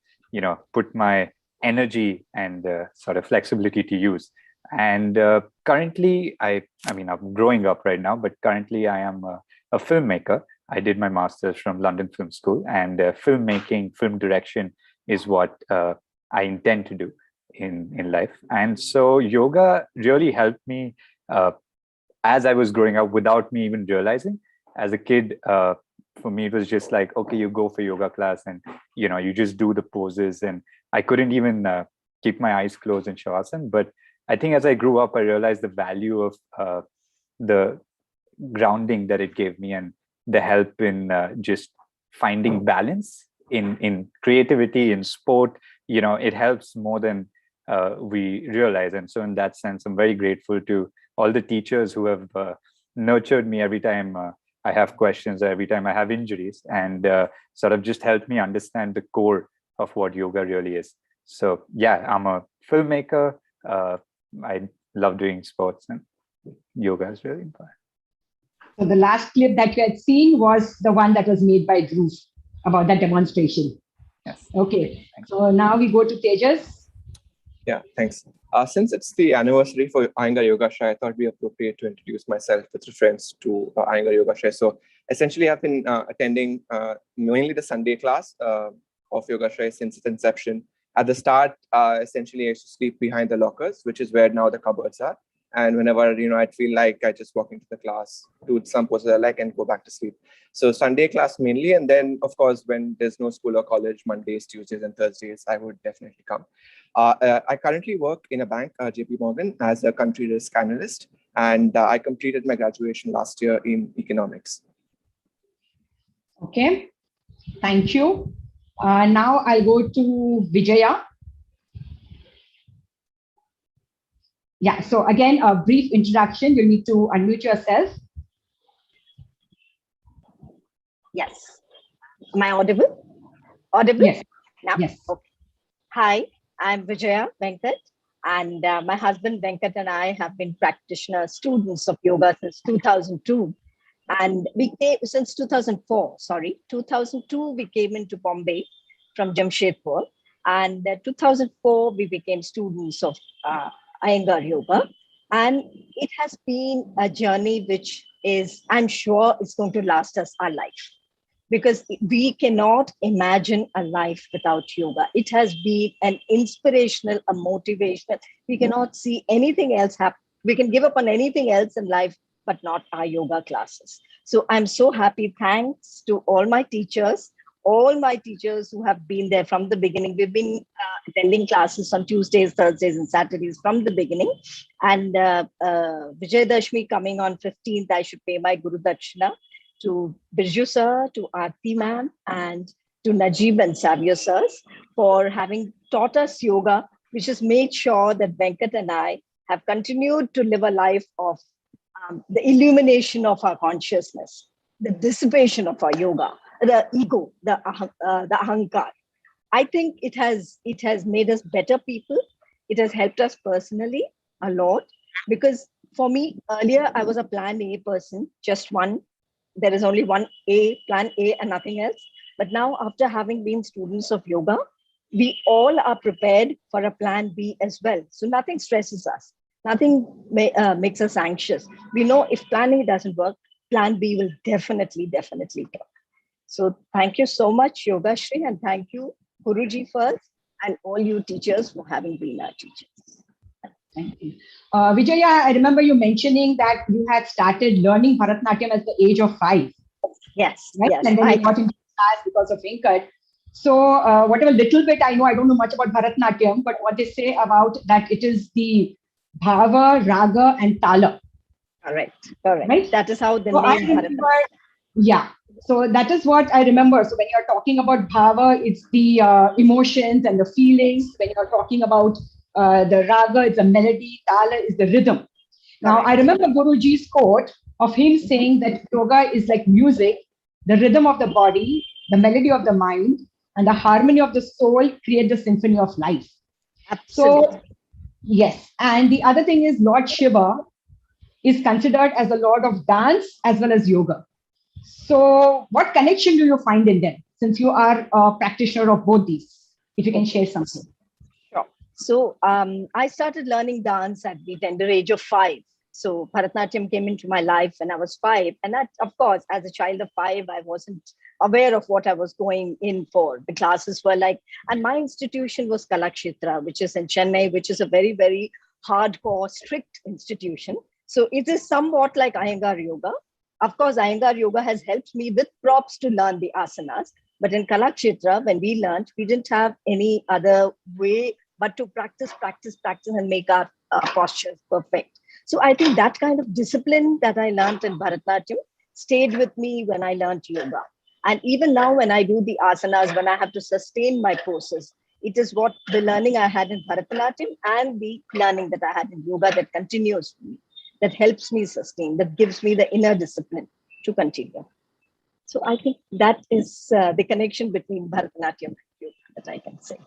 put my energy and sort of flexibility to use. And currently, I'm growing up right now, but currently I am a filmmaker. I did my master's from London Film School, and filmmaking, film direction is what I intend to do in life. And so yoga really helped me as I was growing up without me even realizing. As a kid, for me, it was just like, okay, you go for yoga class and, you just do the poses. And I couldn't even keep my eyes closed in Shavasana. But I think as I grew up, I realized the value of the grounding that it gave me and the help in just finding balance in creativity, in sport. It helps more than we realize. And so in that sense, I'm very grateful to all the teachers who have nurtured me every time I have questions, every time I have injuries, and sort of just helped me understand the core of what yoga really is. So yeah, I'm a filmmaker. I love doing sports, and yoga is really important. So the last clip that you had seen was the one that was made by Dhruv about that demonstration. Yes. Okay. So now we go to Tejas. Yeah, thanks. Since it's the anniversary for Iyengar Yoga Shai, I thought it'd be appropriate to introduce myself with reference to Iyengar Yoga Shai. So essentially, I've been attending mainly the Sunday class of Yoga Shai since its inception. At the start, essentially, I used to sleep behind the lockers, which is where now the cupboards are. And whenever, I'd feel like I just walk into the class, do some poses I like, and go back to sleep. So Sunday class mainly. And then, of course, when there's no school or college, Mondays, Tuesdays, and Thursdays, I would definitely come. I currently work in a bank, JP Morgan, as a country risk analyst. And I completed my graduation last year in economics. Okay. Thank you. Now I'll go to Vijaya. Yeah, so again, a brief introduction. You need to unmute yourself. Yes. Am I audible? Audible? Yes. Now? Yes. Okay. Hi, I'm Vijaya Venkat, and my husband Venkat and I have been practitioner students of yoga since 2002. And we came since 2004, 2002, we came into Bombay from Jamshedpur. And 2004, we became students of Iyengar Yoga. And it has been a journey which is, I'm sure, is going to last us our life, because we cannot imagine a life without yoga. It has been an inspirational, a motivational. We cannot see anything else happen. We can give up on anything else in life, but not our yoga classes. So I'm so happy. Thanks to all my teachers who have been there from the beginning. We've been attending classes on Tuesdays, Thursdays, and Saturdays from the beginning. And Vijayadashmi coming on 15th, I should pay my Guru Dakshina to Birju sir, to Aarti ma'am, and to Najib and Savio sirs for having taught us yoga, which has made sure that Venkat and I have continued to live a life of the illumination of our consciousness, the dissipation of our yoga, the ego, the ahankar. I think it has made us better people. It has helped us personally a lot, because for me, earlier, I was a plan A person, just one. There is only one A, plan A and nothing else. But now, after having been students of yoga, we all are prepared for a plan B as well. So nothing stresses us. Nothing makes us anxious. We know if plan A doesn't work, plan B will definitely work. So thank you so much, Yoga Shri, and thank you, Guruji first, and all you teachers for having been our teachers. Thank you. Vijaya, I remember you mentioning that you had started learning Bharatanatyam at the age of 5. Yes, Right? yes. And then you got into class because of Venkat. So whatever little bit I don't know much about Bharatanatyam, but what they say about that, it is the bhava, raga, and tala. Correct. Right? That is how the So I name remember, yeah. So that is what I remember. So when you're talking about bhava, it's the emotions and the feelings. When you're talking about the raga, it's a melody. Tala is the rhythm. Now, I remember Guruji's quote of him saying that yoga is like music, the rhythm of the body, the melody of the mind, and the harmony of the soul create the symphony of life. Absolutely. So, yes. And the other thing is Lord Shiva is considered as the Lord of dance as well as yoga. So what connection do you find in them, since you are a practitioner of both these? If you can share something. Sure. So I started learning dance at the tender age of 5. So Bharatanatyam came into my life when I was 5. And that, of course, as a child of 5, I wasn't aware of what I was going in for. The classes were like, and my institution was Kalakshetra, which is in Chennai, which is a very, very hardcore, strict institution. So it is somewhat like Iyengar Yoga. Of course, Iyengar Yoga has helped me with props to learn the asanas. But in Kalakshetra, when we learned, we didn't have any other way but to practice and make our postures perfect. So I think that kind of discipline that I learned in Bharatanatyam stayed with me when I learned yoga. And even now when I do the asanas, when I have to sustain my poses, it is what the learning I had in Bharatanatyam and the learning that I had in yoga that continues me, that helps me sustain, that gives me the inner discipline to continue. So I think that is the connection between Bharatanatyam and yoga that I can say.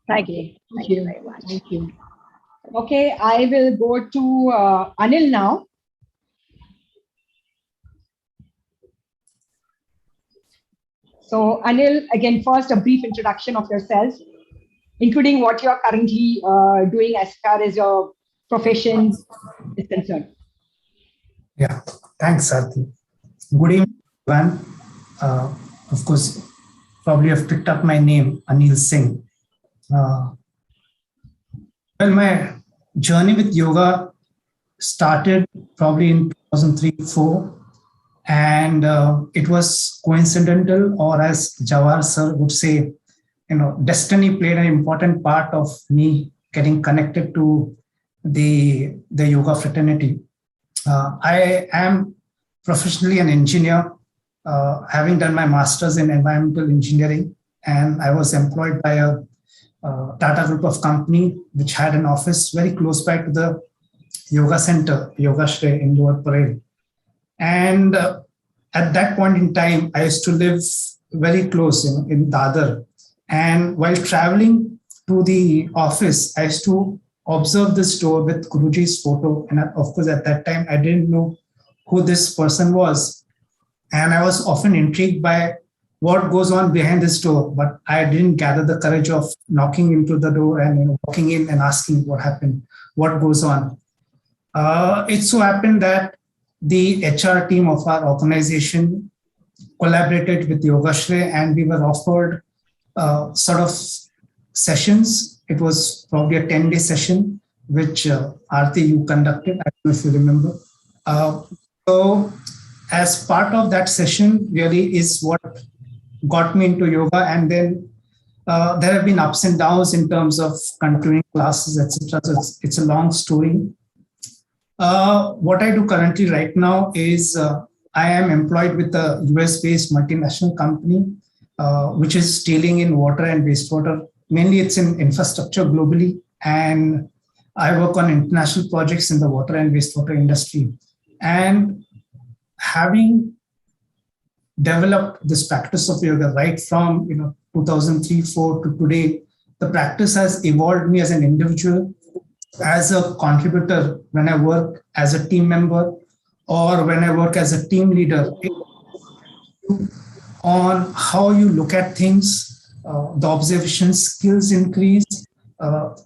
Thank you. Thank you very much. Thank you. Okay, I will go to Anil now. So Anil, again, first a brief introduction of yourself, including what you are currently doing as far as your profession is concerned. Yeah, thanks, Sarthi. Good evening, everyone. Of course, probably have picked up my name, Anil Singh. Well, my journey with yoga started probably in 2003-4, and it was coincidental, or as Jawahar sir would say, destiny played an important part of me getting connected to the yoga fraternity. I am professionally an engineer, having done my master's in environmental engineering, and I was employed by a Tata Group of company which had an office very close by to the yoga center, Yoga Shray in Lower Parel. And at that point in time, I used to live very close in Dadar. And while traveling to the office, I used to observe this door with Guruji's photo. And of course, at that time, I didn't know who this person was. And I was often intrigued by what goes on behind this door, but I didn't gather the courage of knocking into the door and walking in and asking what happened, what goes on. It so happened that the HR team of our organization collaborated with Yoga Shray, and we were offered sort of sessions. It was probably a 10-day session, which Aarti, you conducted. I don't know if you remember. So as part of that session really is what got me into yoga. And then there have been ups and downs in terms of continuing classes, etc. So it's a long story. What I do currently right now is I am employed with a US-based multinational company, which is dealing in water and wastewater. Mainly it's in infrastructure globally. And I work on international projects in the water and wastewater industry. And having developed this practice of yoga right from 2003-4 to today, the practice has evolved me as an individual, as a contributor when I work as a team member, or when I work as a team leader, on how you look at things, the observation skills increase,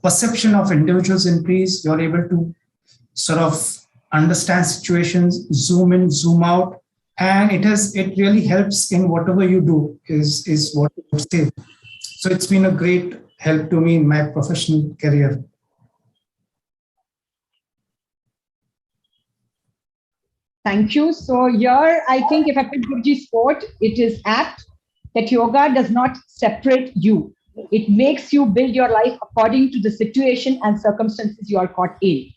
perception of individuals increase, you're able to sort of understand situations, zoom in, zoom out, and it really helps in whatever you do is what I would say. So it's been a great help to me in my professional career. Thank you. So here, I think if I put Guruji's quote, it is apt that yoga does not separate you. It makes you build your life according to the situation and circumstances you are caught in.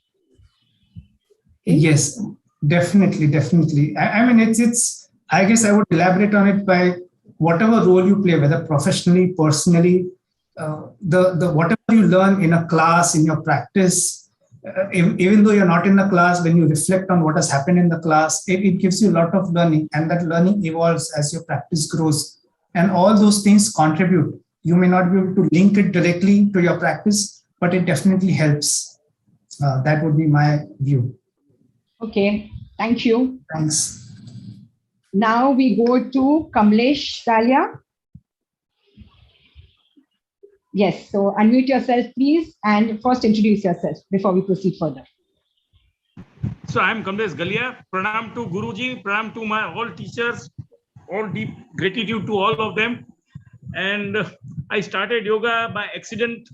Yes, definitely, definitely. I mean, it's. I guess I would elaborate on it by whatever role you play, whether professionally, personally, the whatever you learn in a class, in your practice, even though you're not in the class, when you reflect on what has happened in the class, it gives you a lot of learning, and that learning evolves as your practice grows, and all those things contribute. You may not be able to link it directly to your practice, but it definitely helps. That would be my view. Okay, thank you. Thanks. Now we go to Kamlesh Salia. Yes, so unmute yourself, please, and first introduce yourself before we proceed further. So I'm Kamlesh Galia. Pranam to Guruji, pranam to my all teachers, all deep gratitude to all of them. And I started yoga by accident.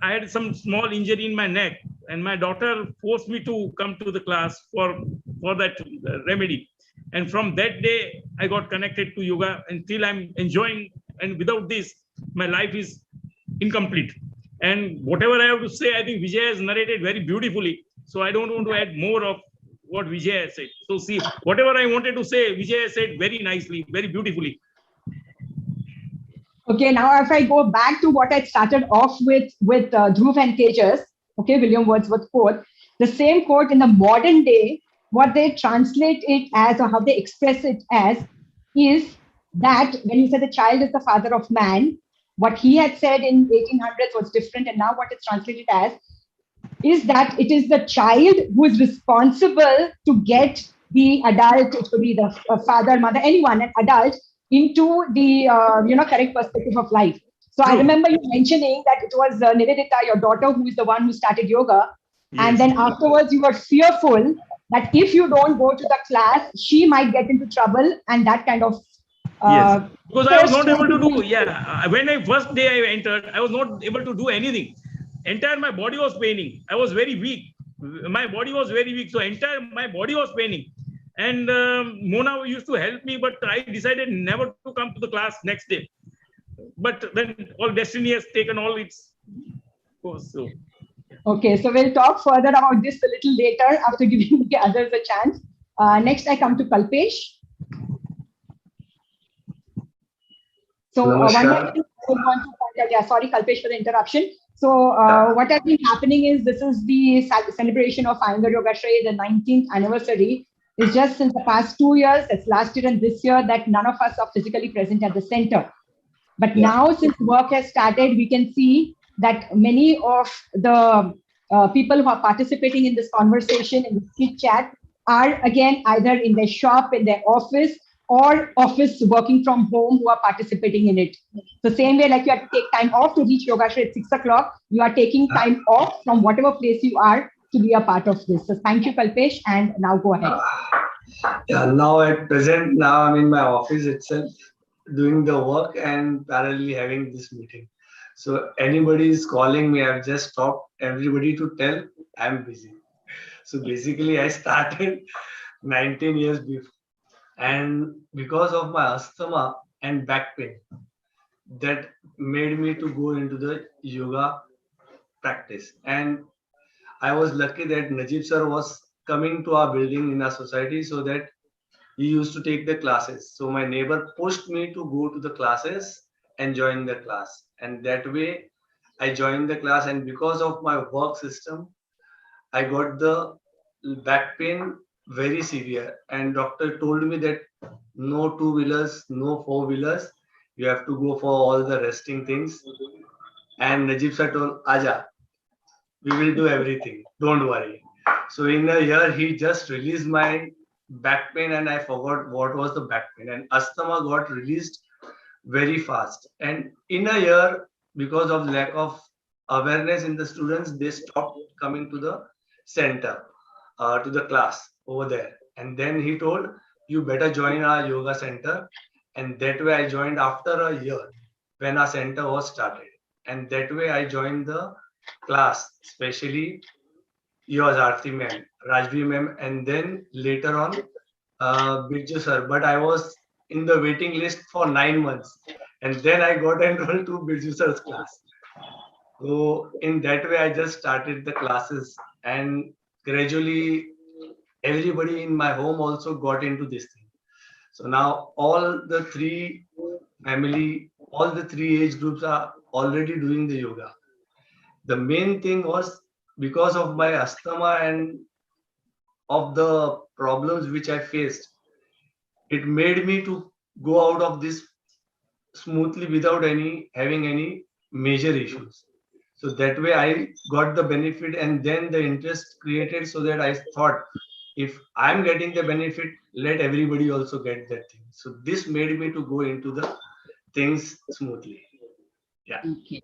I had some small injury in my neck, and my daughter forced me to come to the class for that remedy. And from that day, I got connected to yoga until I'm enjoying. And without this, my life is incomplete. And whatever I have to say, I think Vijay has narrated very beautifully. So I don't want to add more of what Vijay has said. So see, whatever I wanted to say, Vijay has said very nicely, very beautifully. Okay, now if I go back to what I started off with Dhruv and Tejas, okay, William Wordsworth quote, the same quote in the modern day, what they translate it as or how they express it as is that when you say the child is the father of man, what he had said in 1800s was different, and now what it's translated as is that it is the child who is responsible to get the adult, it could be the father, mother, anyone, an adult, into the correct perspective of life. So I remember you mentioning that it was Nivedita, your daughter, who is the one who started yoga. Yes. And then afterwards you were fearful that if you don't go to the class, she might get into trouble, and that kind of yes, because I was not able to do, when I first day I entered, I was not able to do anything. Entire my body was paining. I was very weak. My body was very weak. So entire my body was paining. And Mona used to help me, but I decided never to come to the class next day. But then all destiny has taken all its course. So. Okay, so we'll talk further about this a little later after giving the others a chance. Next, I come to Kalpesh. So one more thing I want to point out, sorry, Kalpesh, for the interruption. So what has been happening is this is the celebration of Iyengar Yogashraya, the 19th anniversary. It's just since the past 2 years, it's last year and this year, that none of us are physically present at the center. But now, since work has started, we can see that many of the people who are participating in this conversation, in this chit chat, are again either in their shop, in their office, or office working from home, who are participating in it. So same way, like you have to take time off to reach Yogashraya at 6 o'clock, you are taking time off from whatever place you are to be a part of this. So thank you, Kalpesh, and now go ahead. Now at present, now I'm in my office itself, doing the work and parallelly having this meeting. So anybody is calling me, I've just stopped everybody to tell I'm busy. So basically I started 19 years before, and because of my asthma and back pain, that made me to go into the yoga practice. And I was lucky that Najib sir was coming to our building in our society, so that he used to take the classes. So my neighbor pushed me to go to the classes and join the class. And that way I joined the class. And because of my work system, I got the back pain very severe. And doctor told me that no two-wheelers, no four-wheelers. You have to go for all the resting things. And Najib sir told, Aja, we will do everything. Don't worry. So in a year, he just released my back pain, and I forgot what was the back pain. And asthma got released very fast. And in a year, because of lack of awareness in the students, they stopped coming to the center, to the class over there. And then he told, you better join our yoga center. And that way I joined after a year when our center was started. and that way I joined the class, especially yours, Aarti ma'am, Rajvi ma'am, and then later on, Birju sir. But I was in the waiting list for 9 months, and then I got enrolled to Birju sir's class. So in that way, I just started the classes, and gradually everybody in my home also got into this thing. So now all the three family, all the three age groups are already doing the yoga. The main thing was because of my asthma and of the problems which I faced, it made me to go out of this smoothly without any having any major issues. So that way I got the benefit, and then the interest created, so that I thought, if I'm getting the benefit, let everybody also get that thing. So this made me to go into the things smoothly. Yeah. Okay.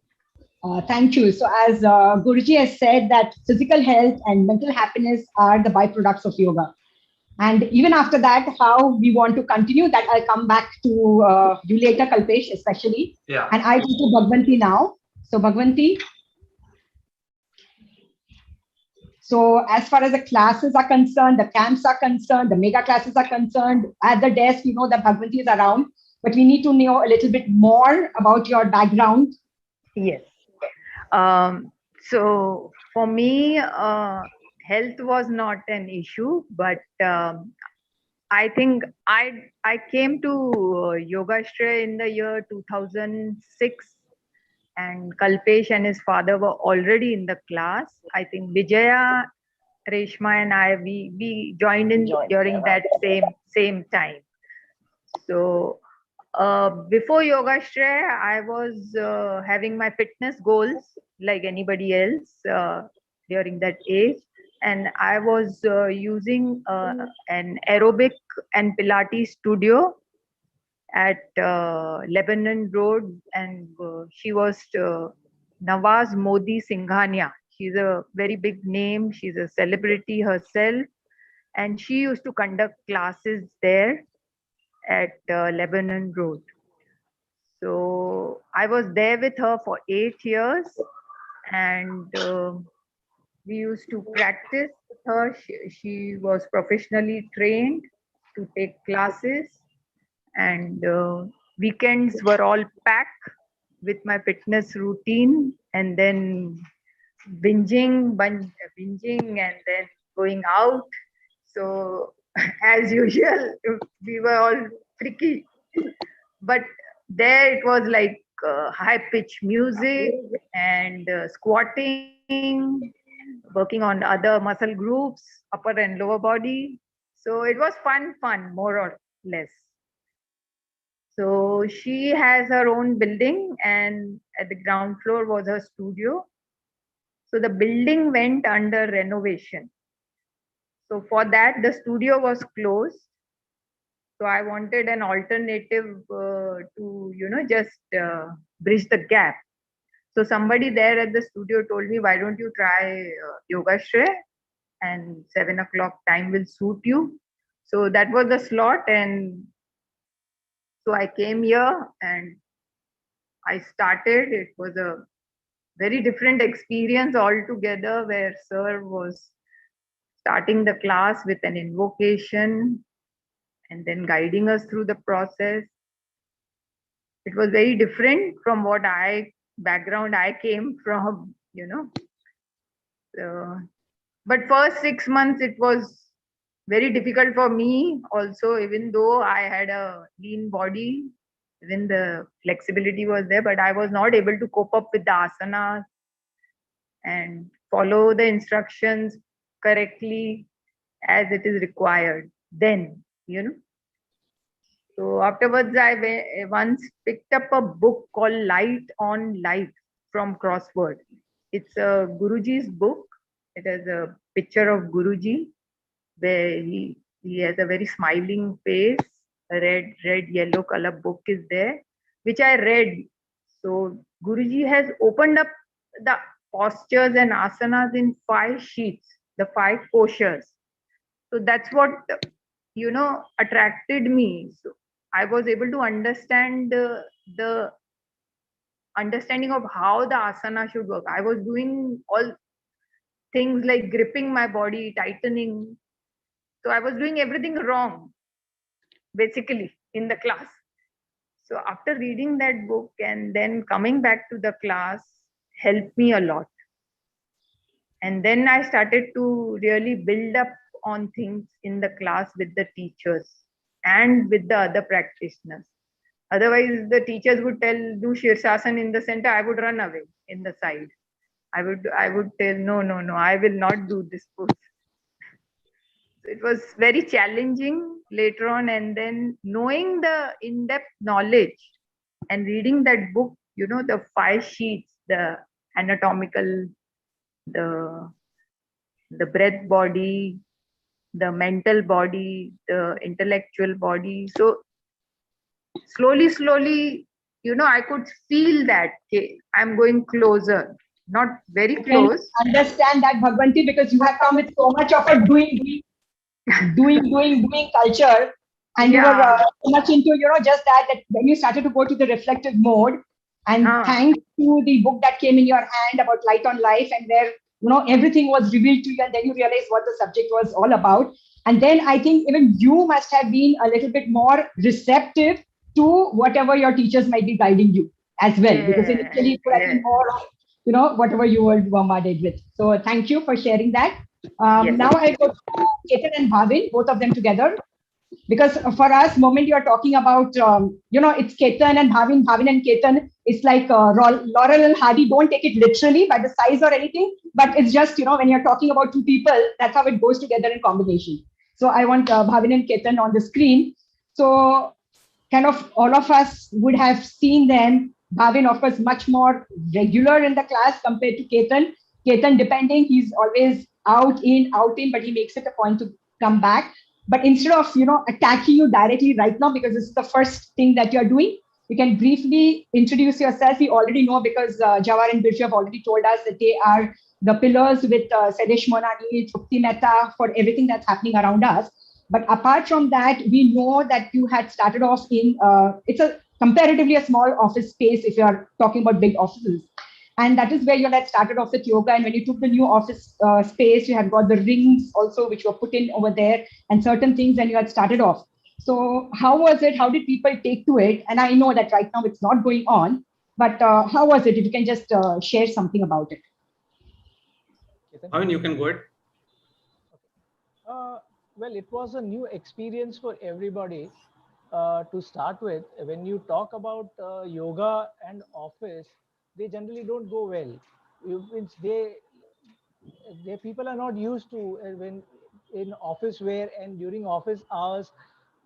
Thank you. So as Guruji has said that physical health and mental happiness are the byproducts of yoga. And even after that, how we want to continue that, I'll come back to you later, Kalpesh, especially. Yeah. And I go to Bhagwanti now. So Bhagwanti. So as far as the classes are concerned, the camps are concerned, the mega classes are concerned, at the desk, you know that Bhagwanti is around, but we need to know a little bit more about your background. Yes. So for me, health was not an issue, but I think I came to Yoga Shray in the year 2006, and Kalpesh and his father were already in the class. I think Vijaya, Reshma, and I we joined in during that same time. So before Yoga Shray, I was having my fitness goals like anybody else during that age. And I was using an aerobic and Pilates studio at Lebanon Road. And she was Nawaz Modi Singhania. She's a very big name. She's a celebrity herself. And she used to conduct classes there at Lebanon Road. So I was there with her for 8 years, and we used to practice with her. She was professionally trained to take classes, and weekends were all packed with my fitness routine, and then binging, and then going out. So as usual, we were all freaky, but there it was like high pitch music and squatting, working on other muscle groups, upper and lower body. So it was fun, more or less. So she has her own building, and at the ground floor was her studio. So the building went under renovation. So for that, the studio was closed. So I wanted an alternative to, just bridge the gap. So somebody there at the studio told me, why don't you try Yoga Shray, and 7 o'clock time will suit you. So that was the slot. And so I came here and I started. It was a very different experience altogether, where Sir was starting the class with an invocation and then guiding us through the process. It was very different from what background I came from, but first 6 months it was very difficult for me also, even though I had a lean body, even the flexibility was there, but I was not able to cope up with the asanas and follow the instructions correctly as it is required then. So afterwards, I once picked up a book called Light on Life from Crossword. It's a Guruji's book. It has a picture of Guruji, where he has a very smiling face. A red, yellow color book is there, which I read. So Guruji has opened up the postures and asanas in 5 sheets, the 5 postures. So that's what, attracted me. So I was able to understand the understanding of how the asana should work. I was doing all things like gripping my body, tightening. So I was doing everything wrong, basically, in the class. So after reading that book and then coming back to the class helped me a lot. And then I started to really build up on things in the class with the teachers and with the other practitioners. Otherwise, the teachers would tell, do Shirshasan in the center, I would run away in the side. I would tell, no, I will not do this pose. It was very challenging later on, and then knowing the in-depth knowledge and reading that book, the 5 sheets, the anatomical, the breath body, the mental body, the intellectual body. So slowly, I could feel that, okay, I'm going closer, not very I can close. understand that, Bhagwanti, because you have come with so much of a doing culture, and you were so much into just that when you started to go to the reflective mode, and thanks to the book that came in your hand about light on life, and where everything was revealed to you, and then you realized what the subject was all about. And then I think even you must have been a little bit more receptive to whatever your teachers might be guiding you as well, because initially it would have been more of whatever you were bombarded with. So thank you for sharing that. Now I go to Ketan and Bhavin, both of them together, because for us, moment you are talking about, it's Ketan and Bhavin and Ketan. It's like Laurel and Hardy. Don't take it literally by the size or anything, but it's just, when you're talking about two people, that's how it goes together in combination. So I want Bhavin and Ketan on the screen. So kind of all of us would have seen them. Bhavin, of course, much more regular in the class compared to Ketan. Ketan, depending, he's always out in, but he makes it a point to come back. But instead of, attacking you directly right now, because this is the first thing that you're doing, you can briefly introduce yourself. We already know because Jawar and Birju have already told us that they are the pillars with Sailesh Monani, Trupti Mehta for everything that's happening around us. But apart from that, we know that you had started off in, it's a comparatively a small office space if you're talking about big offices. And that is where you had started off with yoga. And when you took the new office space, you had got the rings also, which were put in over there and certain things, and you had started off. So how was it? How did people take to it? And I know that right now it's not going on, but how was it? If you can just share something about it. I mean, you can go ahead. Well, it was a new experience for everybody to start with. When you talk about yoga and office, they generally don't go well. They people are not used to when in office wear and during office hours,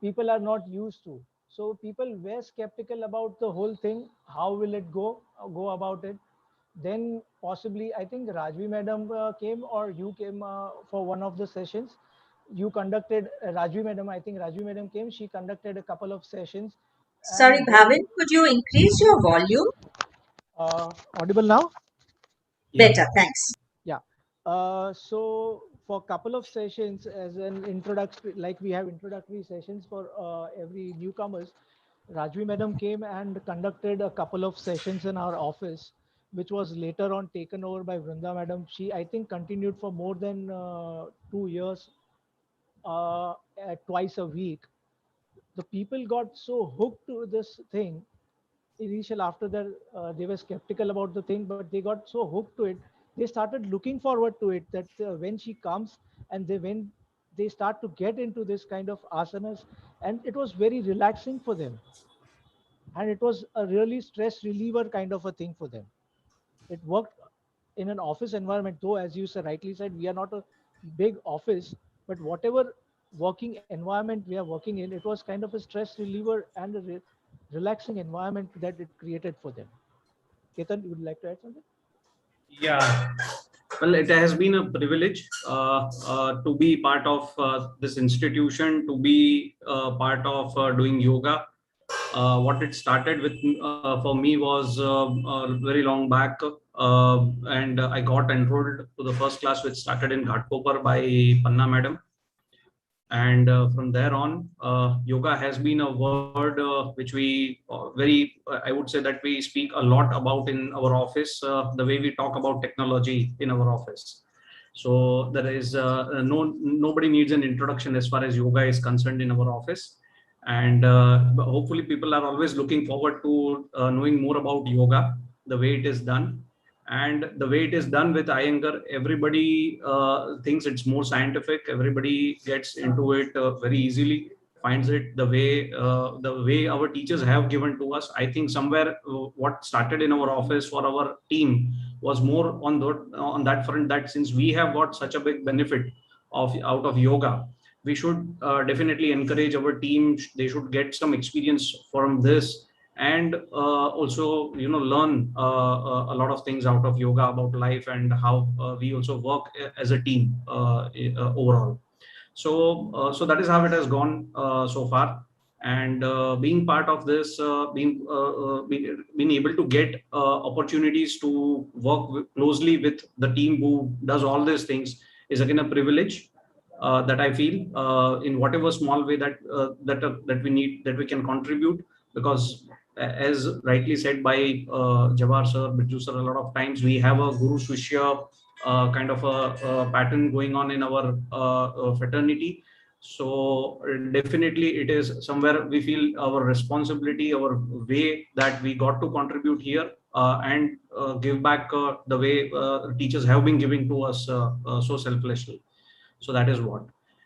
people are not used to. So people were skeptical about the whole thing. How will it go about it? Then possibly, I think Rajvi madam came, or you came for one of the sessions. You conducted Rajvi madam. I think Rajvi madam came. She conducted a couple of sessions. Sorry, Bhavin, could you increase your volume? Audible now? Better, thanks. Yeah. So for a couple of sessions as an introductory, like we have introductory sessions for every newcomers, Rajvi madam came and conducted a couple of sessions in our office, which was later on taken over by Vrinda madam. She, I think, continued for more than 2 years, twice a week. The people got so hooked to this thing. Initial after that, they were skeptical about the thing, but they got so hooked to it. They started looking forward to it, that when she comes and when they start to get into this kind of asanas, and it was very relaxing for them. And it was a really stress reliever kind of a thing for them. It worked in an office environment, though, as you rightly said, we are not a big office, but whatever working environment we are working in, it was kind of a stress reliever and a relaxing environment that it created for them. Ketan, you would like to add something? Yeah, well, it has been a privilege to be part of this institution, to be part of doing yoga. What it started with for me was very long back, and I got enrolled to the first class, which started in Ghatkopar by Panna madam. And from there on, yoga has been a word which we I would say that we speak a lot about in our office, the way we talk about technology in our office. So there is nobody needs an introduction as far as yoga is concerned in our office. And hopefully people are always looking forward to knowing more about yoga, the way it is done. And the way it is done with Iyengar, everybody thinks it's more scientific. Everybody gets into it very easily, finds it the way our teachers have given to us. I think somewhere what started in our office for our team was more on that front, that since we have got such a big benefit out of yoga, we should definitely encourage our team. They should get some experience from this, and also learn a lot of things out of yoga about life and how we also work as a team overall. So that is how it has gone so far. And being part of this, being able to get opportunities to work closely with the team who does all these things is again a privilege that I feel in whatever small way that we need, that we can contribute. Because as rightly said by Jawar sir, Bijju sir, a lot of times we have a guru shishya kind of a pattern going on in our fraternity. So definitely it is somewhere we feel our responsibility, our way that we got to contribute here and give back the way teachers have been giving to us so selflessly. So that is what.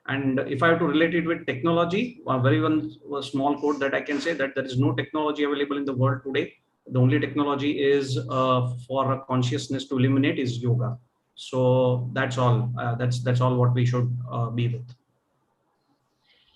And if I have to relate it with technology, one small quote that I can say, that there is no technology available in the world today. The only technology is for consciousness to eliminate is yoga. So that's all. That's all what we should be with.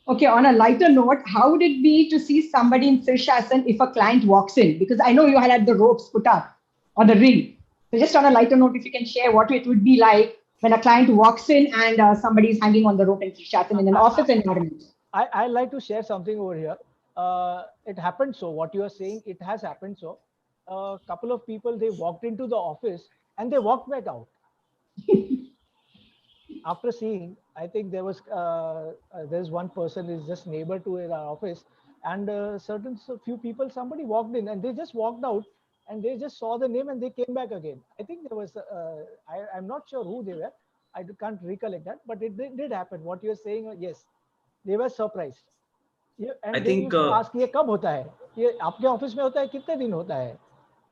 Okay, on a lighter note, how would it be to see somebody in Sirshasan if a client walks in? Because I know you had the ropes put up or the ring. So just on a lighter note, if you can share what it would be like when a client walks in and somebody is hanging on the rope in Sirshasan in an office environment. I like to share something over here. It happened so. What you are saying, it has happened so. A couple of people, they walked into the office and they walked back out. After seeing, I think there's one person is just neighbor to our office, and few people, somebody walked in and they just walked out, and they just saw the name and they came back again. I think there was I'm not sure who they were. I can't recollect that, but it did happen. What you're saying, yes, they were surprised. And they used to ask, ये कब होता है? ये आपके office में होता है? कितने दिन होता है?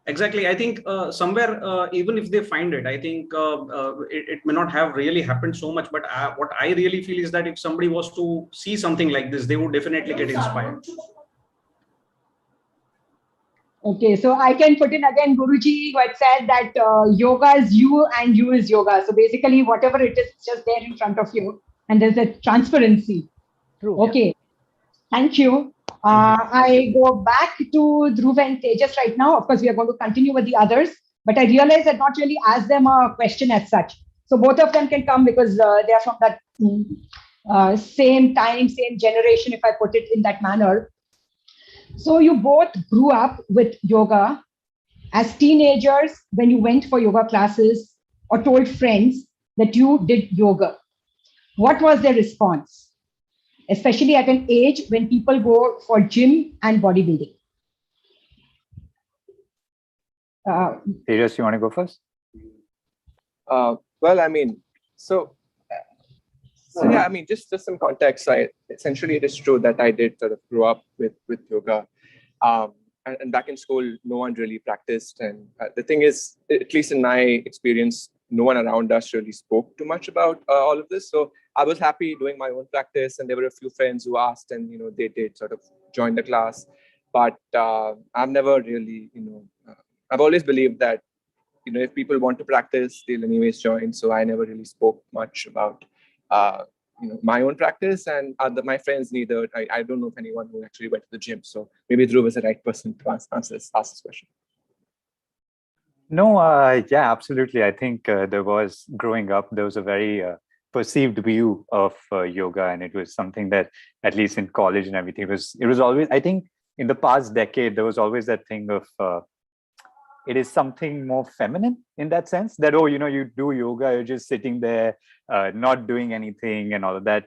Exactly. I think somewhere, even if they find it, I think it may not have really happened so much. But what I really feel is that if somebody was to see something like this, they would definitely get inspired. Okay, so I can put in again, Guruji had said that yoga is you and you is yoga. So basically, whatever it is, it's just there in front of you, and there's a transparency. True. Okay, thank you. I go back to Dhruv and Tejas right now. Of course, we are going to continue with the others, but I realize that not really ask them a question as such. So both of them can come because they are from that same time, same generation, if I put it in that manner. So you both grew up with yoga as teenagers when you went for yoga classes or told friends that you did yoga. What was their response? Especially at an age when people go for gym and bodybuilding. Tejas, you want to go first? Well, I mean, so yeah, I mean, just some context. Essentially, it is true that I did sort of grow up with yoga, and back in school, no one really practiced. And the thing is, at least in my experience, no one around us really spoke too much about all of this. So I was happy doing my own practice, and there were a few friends who asked, and they did sort of join the class. But I've never really, I've always believed that if people want to practice, they'll anyways join. So I never really spoke much about my own practice, and my friends neither. I don't know of anyone who actually went to the gym. So maybe Dhruv is the right person to ask this question. No, yeah, absolutely. I think there was growing up, there was a very perceived view of yoga, and it was something that, at least in college and everything, it was always, I think in the past decade, there was always that thing of it is something more feminine in that sense, that, oh, you do yoga, you're just sitting there, not doing anything and all of that.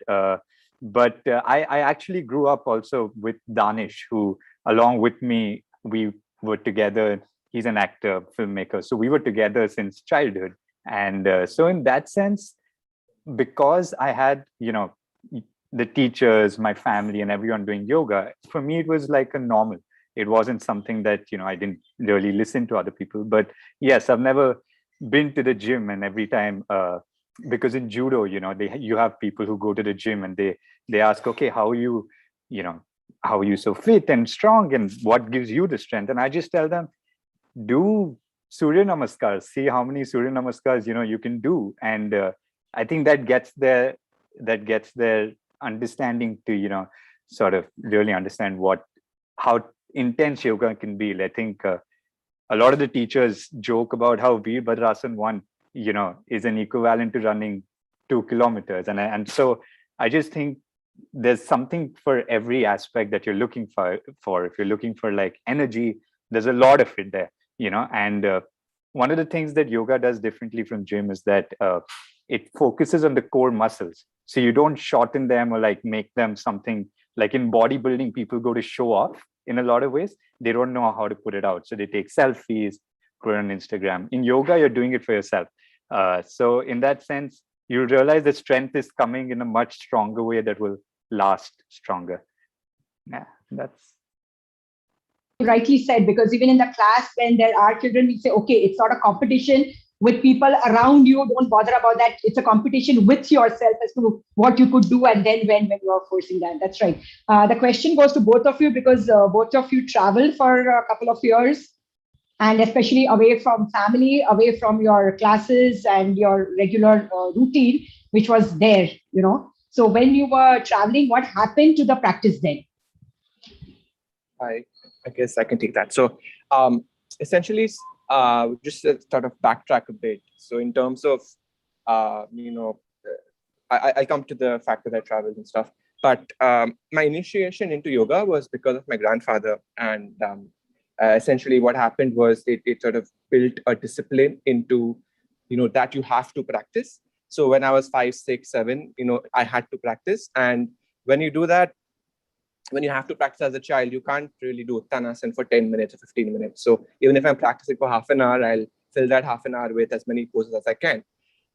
But I actually grew up also with Danish, who along with me, we were together. He's an actor, filmmaker. So we were together since childhood. And so in that sense, because I had, the teachers, my family and everyone doing yoga, for me, it was like a normal. It wasn't something that, I didn't really listen to other people. But yes, I've never been to the gym, and every time, because in judo, you have people who go to the gym and they ask, okay, you know, how are you so fit and strong, and what gives you the strength? And I just tell them, do Surya Namaskars, see how many Surya Namaskars, you can do. And I think that gets their understanding to, sort of really understand how intense yoga can be. I think a lot of the teachers joke about how Veerbhadrasan 1, is an equivalent to running 2 kilometers. And so I just think there's something for every aspect that you're looking for. If you're looking for like energy, there's a lot of it there, and one of the things that yoga does differently from gym is that it focuses on the core muscles. So you don't shorten them or like make them something like in bodybuilding, people go to show off in a lot of ways. They don't know how to put it out. So they take selfies, put it on Instagram. In yoga, you're doing it for yourself. So in that sense, you'll realize the strength is coming in a much stronger way that will last stronger. Yeah, that's rightly said, because even in the class, when there are children, we say, okay, it's not a competition with people around you. Don't bother about that. It's a competition with yourself as to what you could do, and then when you are forcing that. That's right. The question goes to both of you, because both of you traveled for a couple of years, and especially away from family, away from your classes and your regular routine, which was there. So when you were traveling, what happened to the practice then? I guess I can take that. So essentially, just to sort of backtrack a bit. So in terms of, I come to the fact that I traveled and stuff. But my initiation into yoga was because of my grandfather. And essentially what happened was it sort of built a discipline into, that you have to practice. So when I was 5, 6, 7, I had to practice. And when you do that, when you have to practice as a child, you can't really do Uttanasana for 10 minutes or 15 minutes. So even if I'm practicing for half an hour, I'll fill that half an hour with as many poses as I can.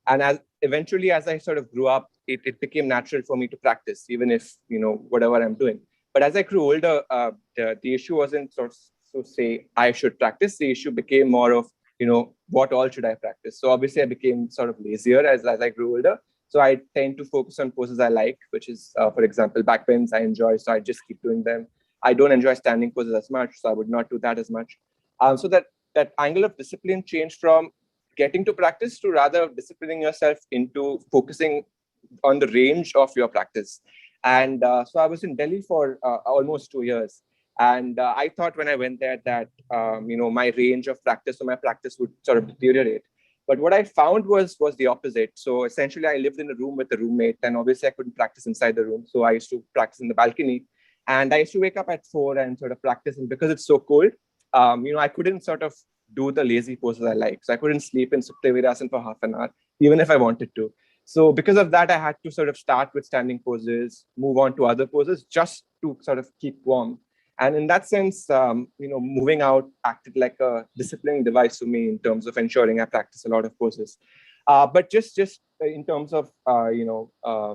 And eventually, as I sort of grew up, it became natural for me to practice, even if, whatever I'm doing. But as I grew older, the issue wasn't so say I should practice. The issue became more of, what all should I practice? So obviously I became sort of lazier as I grew older. So I tend to focus on poses I like, which is, for example, back bends I enjoy. So I just keep doing them. I don't enjoy standing poses as much, so I would not do that as much. So that angle of discipline changed from getting to practice to rather disciplining yourself into focusing on the range of your practice. And so I was in Delhi for almost 2 years. And I thought when I went there that, my range of practice or my practice would sort of deteriorate. But what I found was the opposite. So essentially, I lived in a room with a roommate, and obviously I couldn't practice inside the room. So I used to practice in the balcony. And I used to wake up at 4 and sort of practice. And because it's so cold, I couldn't sort of do the lazy poses I like. So I couldn't sleep in Supta Virasana for half an hour, even if I wanted to. So because of that, I had to sort of start with standing poses, move on to other poses just to sort of keep warm. And in that sense, moving out acted like a disciplining device for me in terms of ensuring I practice a lot of poses. But just in terms of, why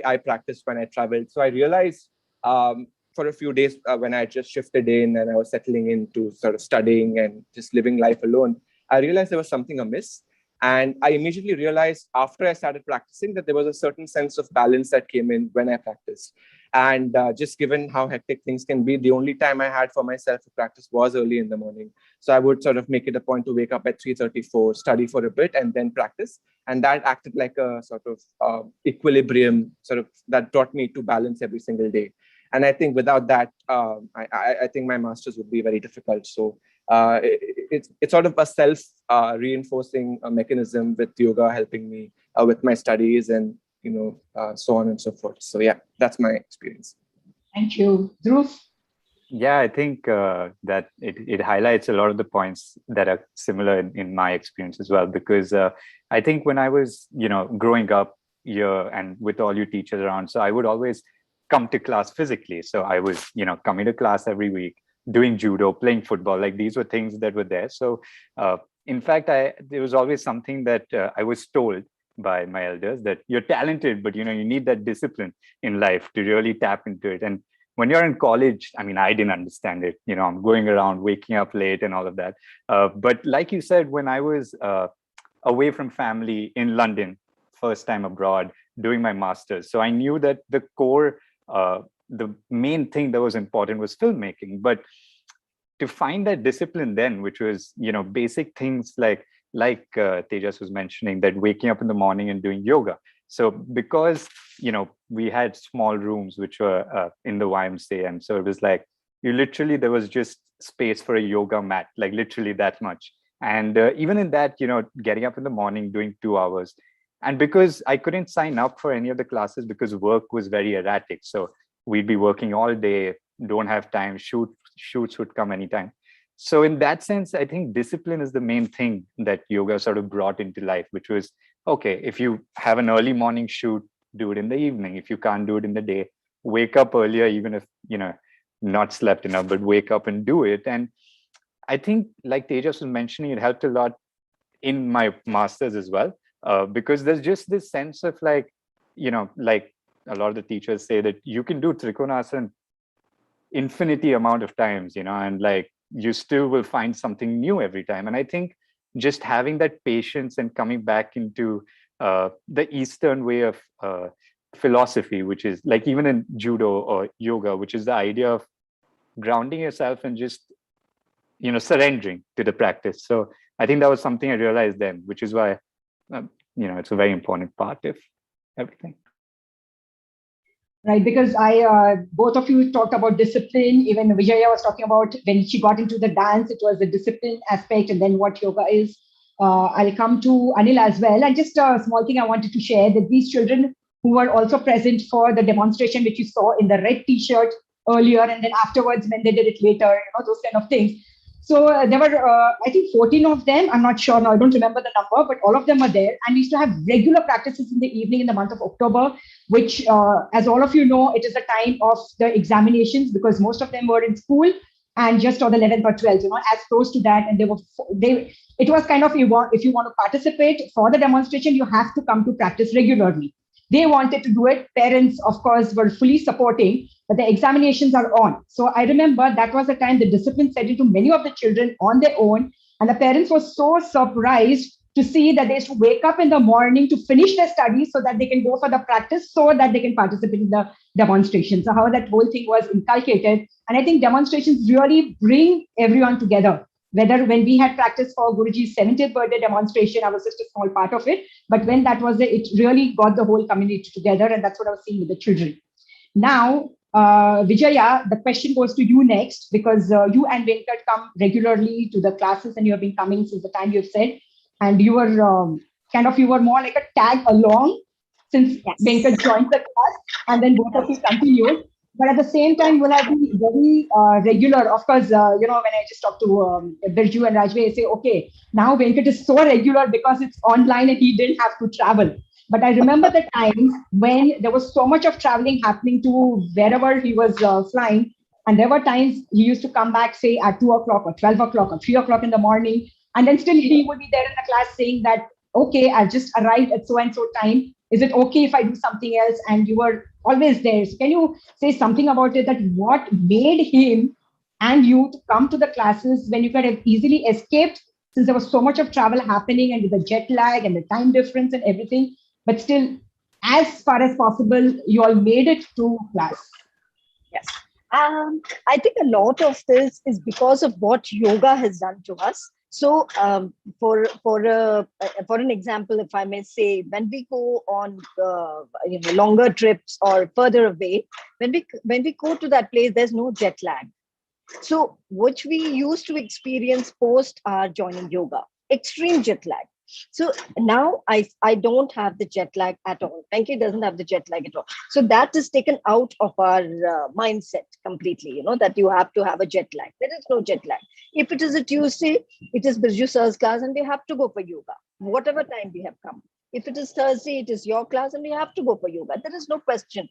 I practiced when I traveled. So I realized for a few days when I just shifted in and I was settling into sort of studying and just living life alone, I realized there was something amiss. And I immediately realized after I started practicing that there was a certain sense of balance that came in when I practiced. And just given how hectic things can be, the only time I had for myself to practice was early in the morning. So I would sort of make it a point to wake up at 3:34, study for a bit, and then practice. And that acted like a sort of equilibrium, sort of that taught me to balance every single day. And I think without that, I think my masters would be very difficult. So it's sort of a self-reinforcing mechanism with yoga helping me with my studies and so on and so forth. So yeah, that's my experience. Thank you. Dhruv? Yeah, I think that it highlights a lot of the points that are similar in my experience as well. Because I think when I was, growing up, year and with all your teachers around. So I would always come to class physically. So I was, coming to class every week, doing judo, playing football. Like these were things that were there. So in fact, there was always something that I was told by my elders that you're talented, but you need that discipline in life to really tap into it. And when you're in college, I mean, I didn't understand it. I'm going around, waking up late and all of that. But like you said, when I was away from family in London, first time abroad, doing my master's, so I knew that the core, the main thing that was important was filmmaking. But to find that discipline then, which was, basic things like Tejas was mentioning, that waking up in the morning and doing yoga. So because, we had small rooms which were in the YMCA, and so it was like, there was just space for a yoga mat, like literally that much. And even in that, getting up in the morning, doing 2 hours. And because I couldn't sign up for any of the classes because work was very erratic. So we'd be working all day, don't have time, shoots would come anytime. So in that sense, I think discipline is the main thing that yoga sort of brought into life, which was, okay, if you have an early morning shoot, do it in the evening. If you can't do it in the day, wake up earlier, even if, not slept enough, but wake up and do it. And I think, like Tejas was mentioning, it helped a lot in my master's as well, because there's just this sense of like a lot of the teachers say that you can do Trikonasana infinity amount of times, and like you still will find something new every time. And I think just having that patience and coming back into the Eastern way of philosophy, which is like even in judo or yoga, which is the idea of grounding yourself and just surrendering to the practice. So I think that was something I realized then, which is why it's a very important part of everything. Right, because both of you talked about discipline. Even Vijaya was talking about when she got into the dance, it was the discipline aspect, and then what yoga is. I'll come to Anil as well. And just a small thing I wanted to share, that these children who were also present for the demonstration, which you saw in the red T-shirt earlier, and then afterwards when they did it later, those kind of things. So there were, I think, 14 of them. I'm not sure now. I don't remember the number, but all of them were there. And we used to have regular practices in the evening in the month of October, which, as all of you know, it is the time of the examinations because most of them were in school and just on the 11th or 12th, as close to that. And it was kind of, if you want to participate for the demonstration, you have to come to practice regularly. They wanted to do it. Parents, of course, were fully supporting, but the examinations are on. So I remember that was the time the discipline set into many of the children on their own. And the parents were so surprised to see that they used to wake up in the morning to finish their studies so that they can go for the practice so that they can participate in the demonstration. So how that whole thing was inculcated. And I think demonstrations really bring everyone together. Whether when we had practice for Guruji's 70th birthday demonstration, I was just a small part of it. But when that was it really got the whole community together. And that's what I was seeing with the children. Now, Vijaya, the question goes to you next, because you and Venkat come regularly to the classes and you have been coming since the time you've said. And you were you were more like a tag along since Venkat joined the class and then both of you continued. But at the same time, will I be very regular? Of course, when I just talked to Birju and Rajve, I say, okay, now Venkat is so regular because it's online and he didn't have to travel. But I remember the times when there was so much of traveling happening to wherever he was flying. And there were times he used to come back, say, at 2 o'clock or 12 o'clock or 3 o'clock in the morning. And then still he would be there in the class saying that, okay, I've just arrived at so-and-so time. Is it okay if I do something else? And you were always there. So can you say something about it, that what made him and you to come to the classes when you could have easily escaped, since there was so much of travel happening and with the jet lag and the time difference and everything, but still, as far as possible, you all made it to class? Yes. I think a lot of this is because of what yoga has done to us. So for an example, if I may say, when we go on longer trips or further away, when we go to that place, there's no jet lag. So which we used to experience post our joining yoga, extreme jet lag. So now I don't have the jet lag at all. Venki doesn't have the jet lag at all. So that is taken out of our mindset completely, that you have to have a jet lag. There is no jet lag. If it is a Tuesday, it is Birju sir's class and we have to go for yoga, whatever time we have come. If it is Thursday, it is your class, and we have to go for yoga. There is no question.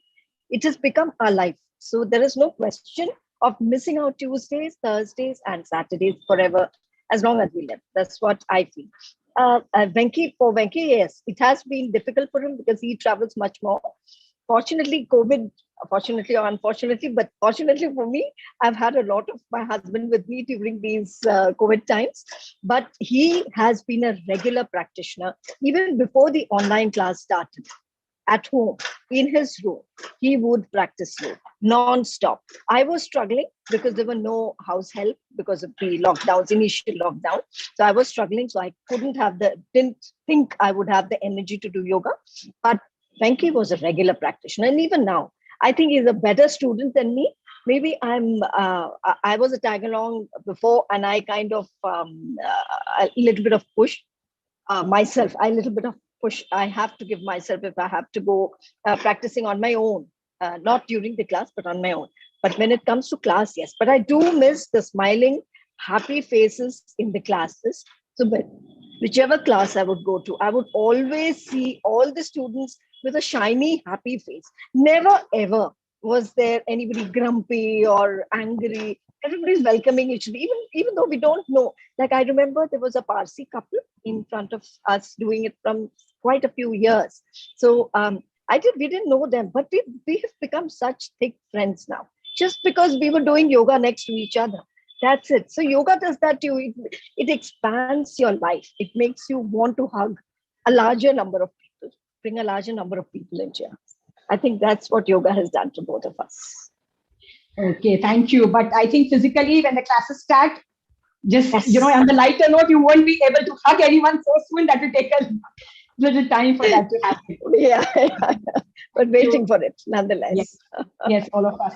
It has become our life. So there is no question of missing out Tuesdays, Thursdays, and Saturdays forever, as long as we live. That's what I feel. For Venki, yes, it has been difficult for him because he travels much more. Fortunately, COVID, fortunately or unfortunately, but fortunately for me, I've had a lot of my husband with me during these COVID times. But he has been a regular practitioner even before the online class started. At home, in his room, he would practice yoga non-stop. I was struggling because there were no house help because of the lockdowns, initial lockdown. So I was struggling. So I didn't think I would have the energy to do yoga. But Venki was a regular practitioner. And even now, I think he's a better student than me. Maybe I was a tag along before, and I kind of a little bit of push myself. A little bit of push I have to give myself if I have to go practicing on my own, not during the class, but on my own. But when it comes to class, yes. But I do miss the smiling, happy faces in the classes. So, whichever class I would go to, I would always see all the students with a shiny, happy face. Never ever was there anybody grumpy or angry. Everybody's welcoming each other, even though we don't know. Like I remember there was a Parsi couple in front of us doing it from quite a few years. So we didn't know them, but we have become such thick friends now, just because we were doing yoga next to each other. That's it. So yoga does that to you. It expands your life. It makes you want to hug a larger number of people, bring a larger number of people into your house. I think that's what yoga has done to both of us. Okay, thank you. But I think physically, when the classes start, just, Yes. on the lighter note, you won't be able to hug anyone so soon. That will take a little time for that to happen. Yeah. But waiting for it nonetheless. Yes, all of us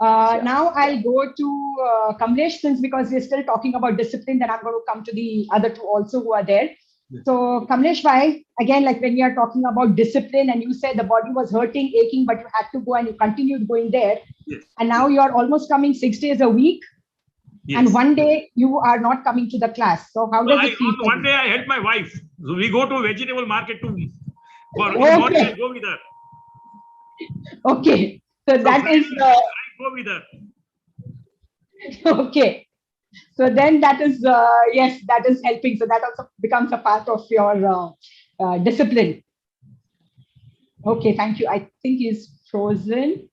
are. Now I'll go to Kamlesh, since because we're still talking about discipline, then I'm going to come to the other two also who are there. So Kamlesh, why again, like when you are talking about discipline and you said the body was hurting, aching, but you had to go and you continued going there. Yes. And now you are almost coming 6 days a week. Yes. And one day you are not coming to the class. So how does it feel? One day I help my wife. So we go to vegetable market in morning. I go with her. Okay. So that is I go with her. okay. So then that is yes, that is helping. So that also becomes a part of your discipline. Okay, thank you. I think he's frozen.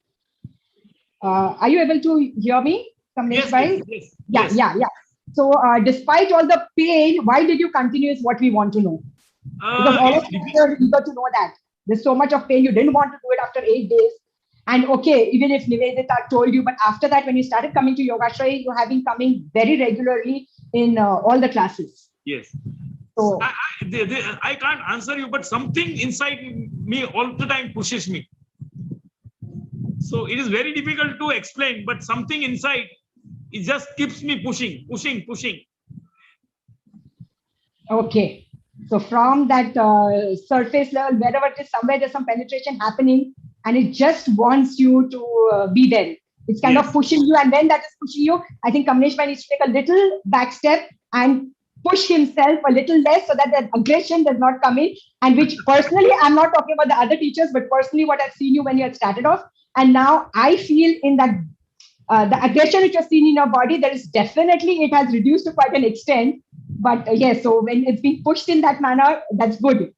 Are you able to hear me, Kamlesh bhai? Yes. Yeah. So despite all the pain, why did you continue is what we want to know. Because all of us are eager to know that. There's so much of pain, you didn't want to do it after 8 days. And okay, even if Nivedita told you, but after that, when you started coming to Yogashray, you have been coming very regularly in all the classes. Yes. So I can't answer you, but something inside me all the time pushes me. So it is very difficult to explain, but something inside, it just keeps me pushing. Okay. So from that surface level, wherever it is, somewhere there's some penetration happening, and it just wants you to be there. It's kind of pushing you, and when that is pushing you, I think Kamlesh bhai needs to take a little back step and push himself a little less so that the aggression does not come in. And which personally, I'm not talking about the other teachers, but personally, what I've seen you when you had started off, and now I feel in that the aggression which you've seen in your body, there is definitely, it has reduced to quite an extent. But yes, so when it's being pushed in that manner, that's good.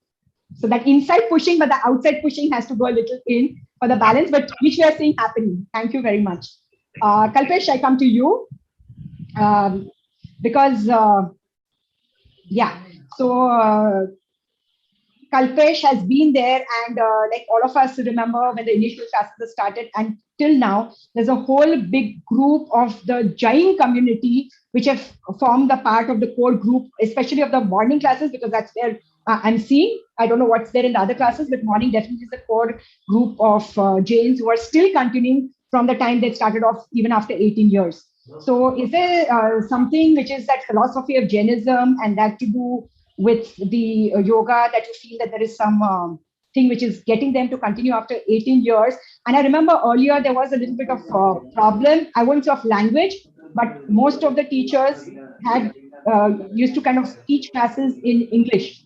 So that inside pushing, but the outside pushing has to go a little in for the balance, but which we are seeing happening. Thank you very much. Kalpesh, I come to you because, so Kalpesh has been there, and like all of us remember when the initial classes started, and till now, there's a whole big group of the Jain community which have formed the part of the core group, especially of the morning classes, because that's where I'm seeing. I don't know what's there in the other classes, but morning definitely is a core group of Jains who are still continuing from the time they started off, even after 18 years. So is there something which is that philosophy of Jainism and that to do with the yoga that you feel that there is some thing which is getting them to continue after 18 years? And I remember earlier there was a little bit of problem, I won't say of language, but most of the teachers had used to kind of teach classes in English.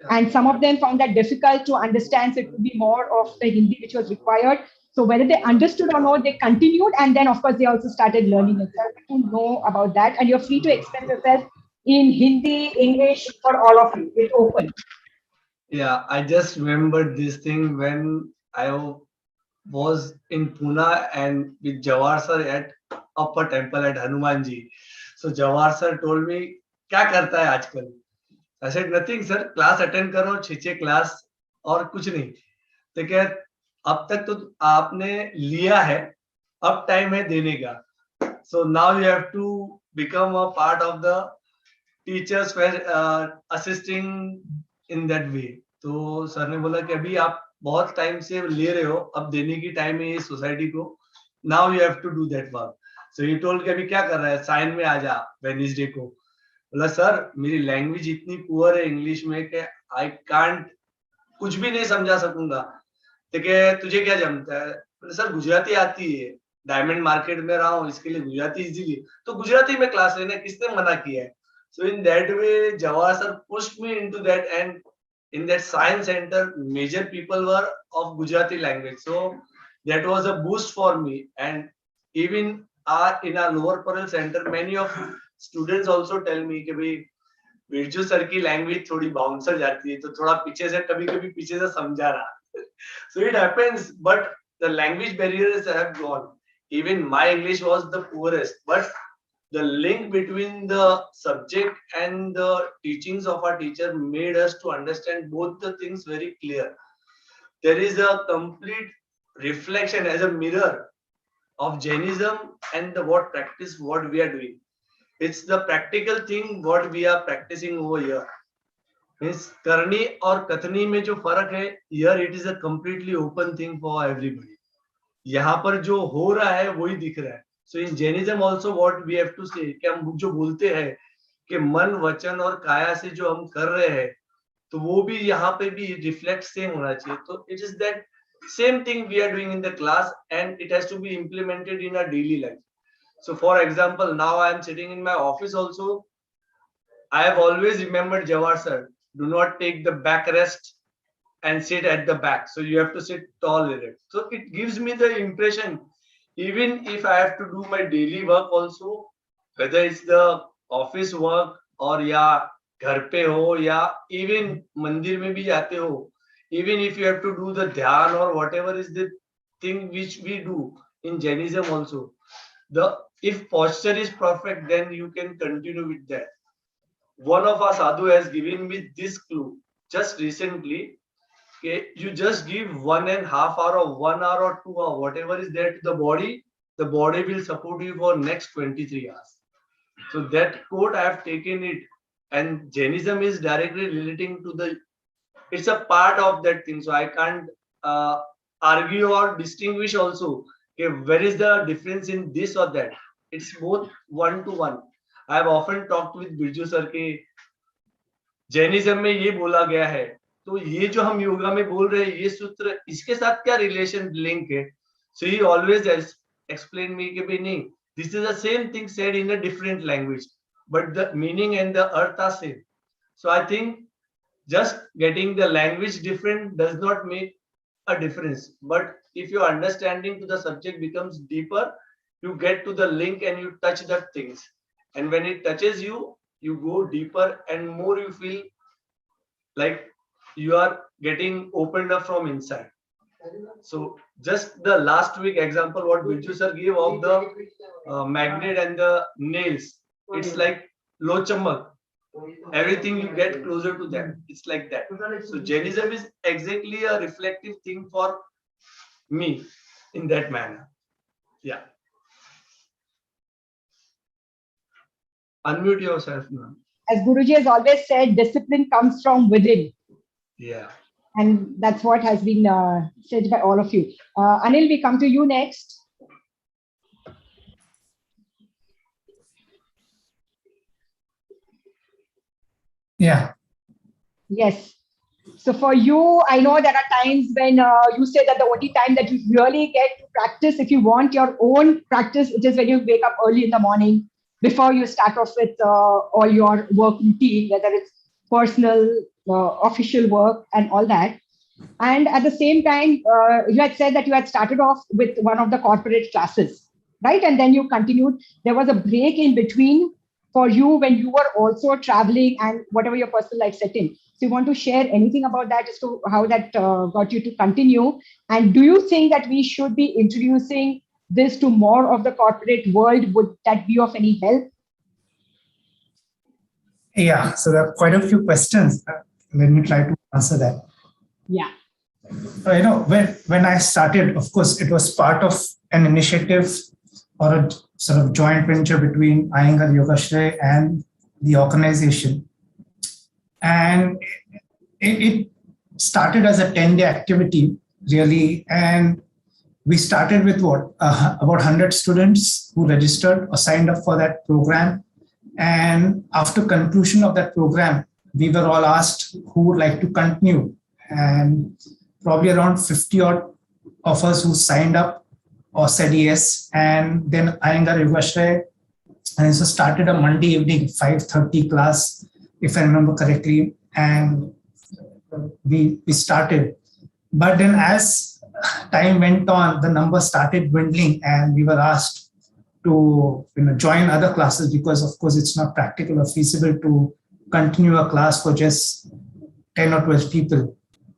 And some of them found that difficult to understand. So it would be more of the Hindi which was required. So whether they understood or not, they continued. And then, of course, they also started learning it. So I want to know about that. And you're free to express yourself in Hindi, English, for all of you. It's open. Yeah, I just remembered this thing when I was in Pune and with Jawar sir at upper temple at Hanumanji. So Jawar sir told me, क्या करता है आजकल? I said nothing sir, class attend करो, 6 class और कुछ नहीं. तो क्या अब तक तो आपने लिया है, अब टाइम है देने का. So now you have to become a part of the teachers were assisting in that way. तो सर ने बोला कि अभी आप बहुत टाइम से ले रहे हो, अब देने की टाइम है ये सोसाइटी को. Now you have to do that work. So he told कि अभी क्या कर रहा है, साइन में आ जा वेडनेसडे को. बोला सर मेरी लैंग्वेज इतनी पुअर है इंग्लिश में कि आई कांट, कुछ भी नहीं समझा सकूंगा. तो क्या तुझे क्या जमता है? बोले सर गुजराती आती है, डायमंड मार्केट में रहा हूँ, इसके लिए गुजराती इजीली. तो गुजराती में क्लास लेना किसने मना किया है? So in that way, Jawahar sir pushed me into that, and in that science center, major people were of Gujarati language. So that was a boost for me. And even in our lower Parel center, many of students also tell me कि भाई Birju sir की language थोड़ी bouncer जाती है, तो थोड़ा पीछे से कभी-कभी पीछे से समझा रहा. So it happens, but the language barriers have gone. Even my English was the poorest, but the link between the subject and the teachings of our teacher made us to understand both the things very clear. There is a complete reflection as a mirror of Jainism and the what practice what we are doing. It's the practical thing what we are practicing over here. Means करनी और कथनी में जो फर्क है, here it is a completely open thing for everybody. यहाँ पर जो हो रहा है वही दिख रहा है. So in Jainism also what we have to say कि हम जो बोलते हैं कि मन वचन और काया से जो हम कर रहे हैं, तो वो भी यहाँ पे भी reflect same होना चाहिए. तो it is that same thing we are doing in the class, and it has to be implemented in our daily life. So for example, now I am sitting in my office also. I have always remembered Jawar sir, do not take the backrest and sit at the back. So you have to sit tall in it. So it gives me the impression, even if I have to do my daily work also, whether it's the office work or या घर पे हो या even मंदिर में भी जाते हो, even if you have to do the dhyan or whatever is the thing which we do in Jainism also, if posture is perfect, then you can continue with that. One of our sadhu has given me this clue just recently. Okay, you just give 1.5 hour or 1 hour or 2 hour, whatever is there to the body will support you for next 23 hours. So that quote I have taken it, and Jainism is directly relating to it's a part of that thing. So I can't argue or distinguish also. Okay, where is the difference in this or that? It's both one to one. I have often talked with Birju sir के Jainism में ये बोला गया है, तो ये जो हम योगा में बोल रहे हैं ये सूत्र इसके साथ क्या रिलेशन लिंक है? So he always explained me कि भाई नहीं, this is the same thing said in a different language, but the meaning and the earth are same. So I think just getting the language different does not make a difference, but if your understanding to the subject becomes deeper, you get to the link and you touch the things, and when it touches you, you go deeper and more you feel like you are getting opened up from inside. So just the last week example what Birju sir gave of the magnet and the nails, it's like low chamak. Everything you get closer to them. It's like that. So Jainism is exactly a reflective thing for me in that manner. Yeah. Unmute yourself, ma'am. As Guruji has always said, discipline comes from within. Yeah. And that's what has been said by all of you. Anil, we come to you next. Yeah. Yes. So for you, I know there are times when you say that the only time that you really get to practice, if you want your own practice, it is when you wake up early in the morning before you start off with all your work routine, whether it's personal official work and all that. And at the same time, you had said that you had started off with one of the corporate classes, right? And then you continued. There was a break in between for you when you were also traveling and whatever your personal life set in. So you want to share anything about that as to how that got you to continue? And do you think that we should be introducing this to more of the corporate world? Would that be of any help? Yeah, so there are quite a few questions. Let me try to answer that. Yeah. When I started, of course, it was part of an initiative or a sort of joint venture between Iyengar Yogashray and the organization. And it started as a 10-day activity, really. And we started with about 100 students who registered or signed up for that program. And after conclusion of that program, we were all asked who would like to continue. And probably around 50 odd of us who signed up or said yes. And then Iyengar Yogashray and so started a Monday evening 5:30 class, if I remember correctly. And we started. But then as time went on, the number started dwindling and we were asked to join other classes because, of course, it's not practical or feasible to continue a class for just 10 or 12 people.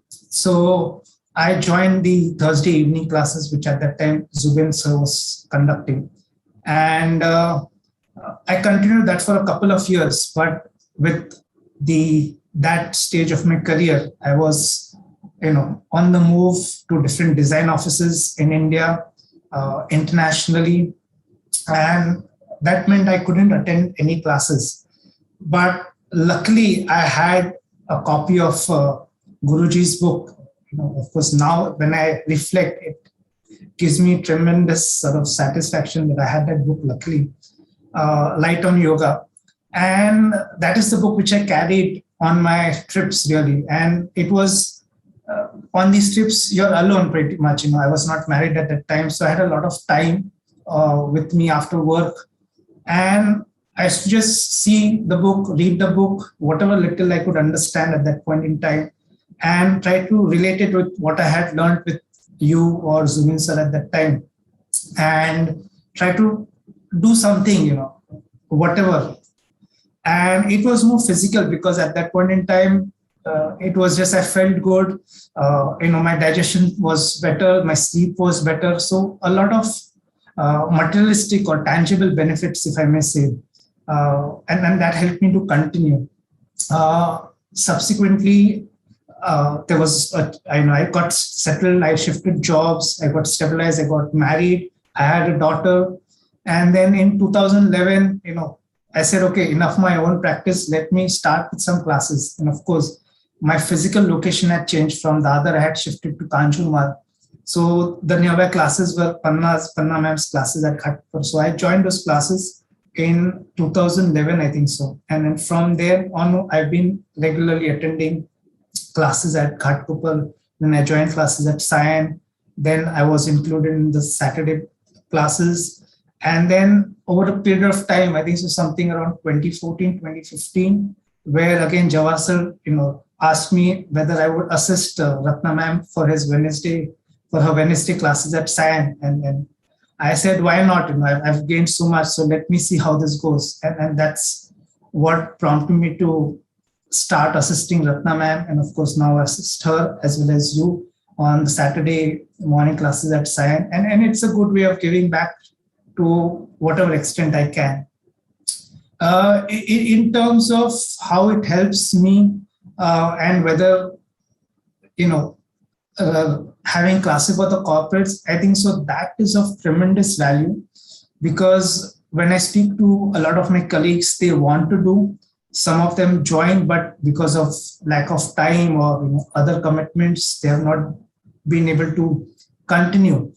So I joined the Thursday evening classes, which at that time Zubin sir was conducting. And I continued that for a couple of years. But with that stage of my career, I was on the move to different design offices in India, internationally. And that meant I couldn't attend any classes. But luckily, I had a copy of Guruji's book. Of course, now when I reflect, it gives me tremendous sort of satisfaction that I had that book, luckily, Light on Yoga. And that is the book which I carried on my trips, really. And it was on these trips, you're alone pretty much. I was not married at that time, so I had a lot of time with me after work. And I used to just see the book, read the book, whatever little I could understand at that point in time, and try to relate it with what I had learned with you or Zubin sir at that time, and try to do something, whatever. And it was more physical because at that point in time, it was just, I felt good. My digestion was better, my sleep was better. So a lot of materialistic or tangible benefits, if I may say. And that helped me to continue. Subsequently, there was, I got settled, I shifted jobs, I got stabilized, I got married, I had a daughter. And then in 2011, I said, okay, enough my own practice, let me start with some classes. And of course, my physical location had changed from Dadar, I had shifted to Kanjurmarg. So the nearby classes were Panna ma'am's classes at Khatpur. So I joined those classes in 2011, I think so. And then from there on, I've been regularly attending classes at Khatpur. Then I joined classes at Sion. Then I was included in the Saturday classes. And then over a period of time, I think so something around 2014, 2015, where again Jawar sir, asked me whether I would assist Ratna ma'am for her Wednesday classes at Sion. And I said, why not? I've gained so much, so let me see how this goes. And that's what prompted me to start assisting Ratna ma'am, and of course now assist her as well as you on the Saturday morning classes at Sion. And it's a good way of giving back to whatever extent I can. In terms of how it helps me and whether, having classes for the corporates, I think so that is of tremendous value, because when I speak to a lot of my colleagues, they want to do, some of them join, but because of lack of time or other commitments, they have not been able to continue.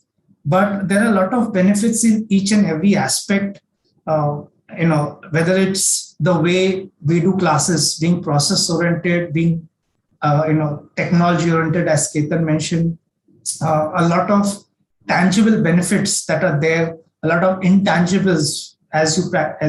But there are a lot of benefits in each and every aspect, whether it's the way we do classes, being process oriented, being technology oriented, as Ketan mentioned, a lot of tangible benefits that are there, a lot of intangibles as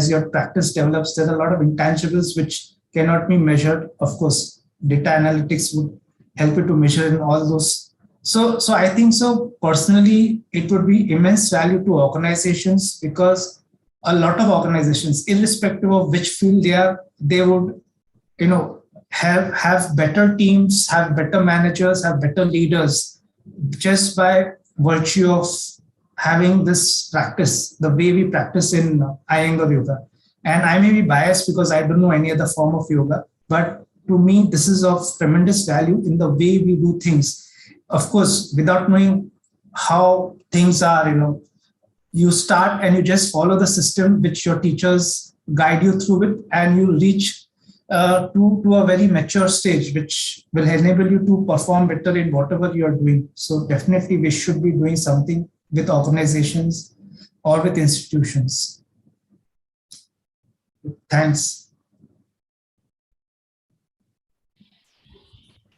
your practice develops. There are a lot of intangibles which cannot be measured, of course. data analytics would help you to measure in all those. So I think so personally, it would be immense value to organizations, because a lot of organizations, irrespective of which field they are, they would, have better teams, have better managers, have better leaders, just by virtue of having this practice, the way we practice in Iyengar yoga. And I may be biased because I don't know any other form of yoga, but to me, this is of tremendous value in the way we do things. Of course, without knowing how things are, you start and you just follow the system which your teachers guide you through it, and you reach to a very mature stage, which will enable you to perform better in whatever you are doing. So definitely we should be doing something with organizations or with institutions. Thanks.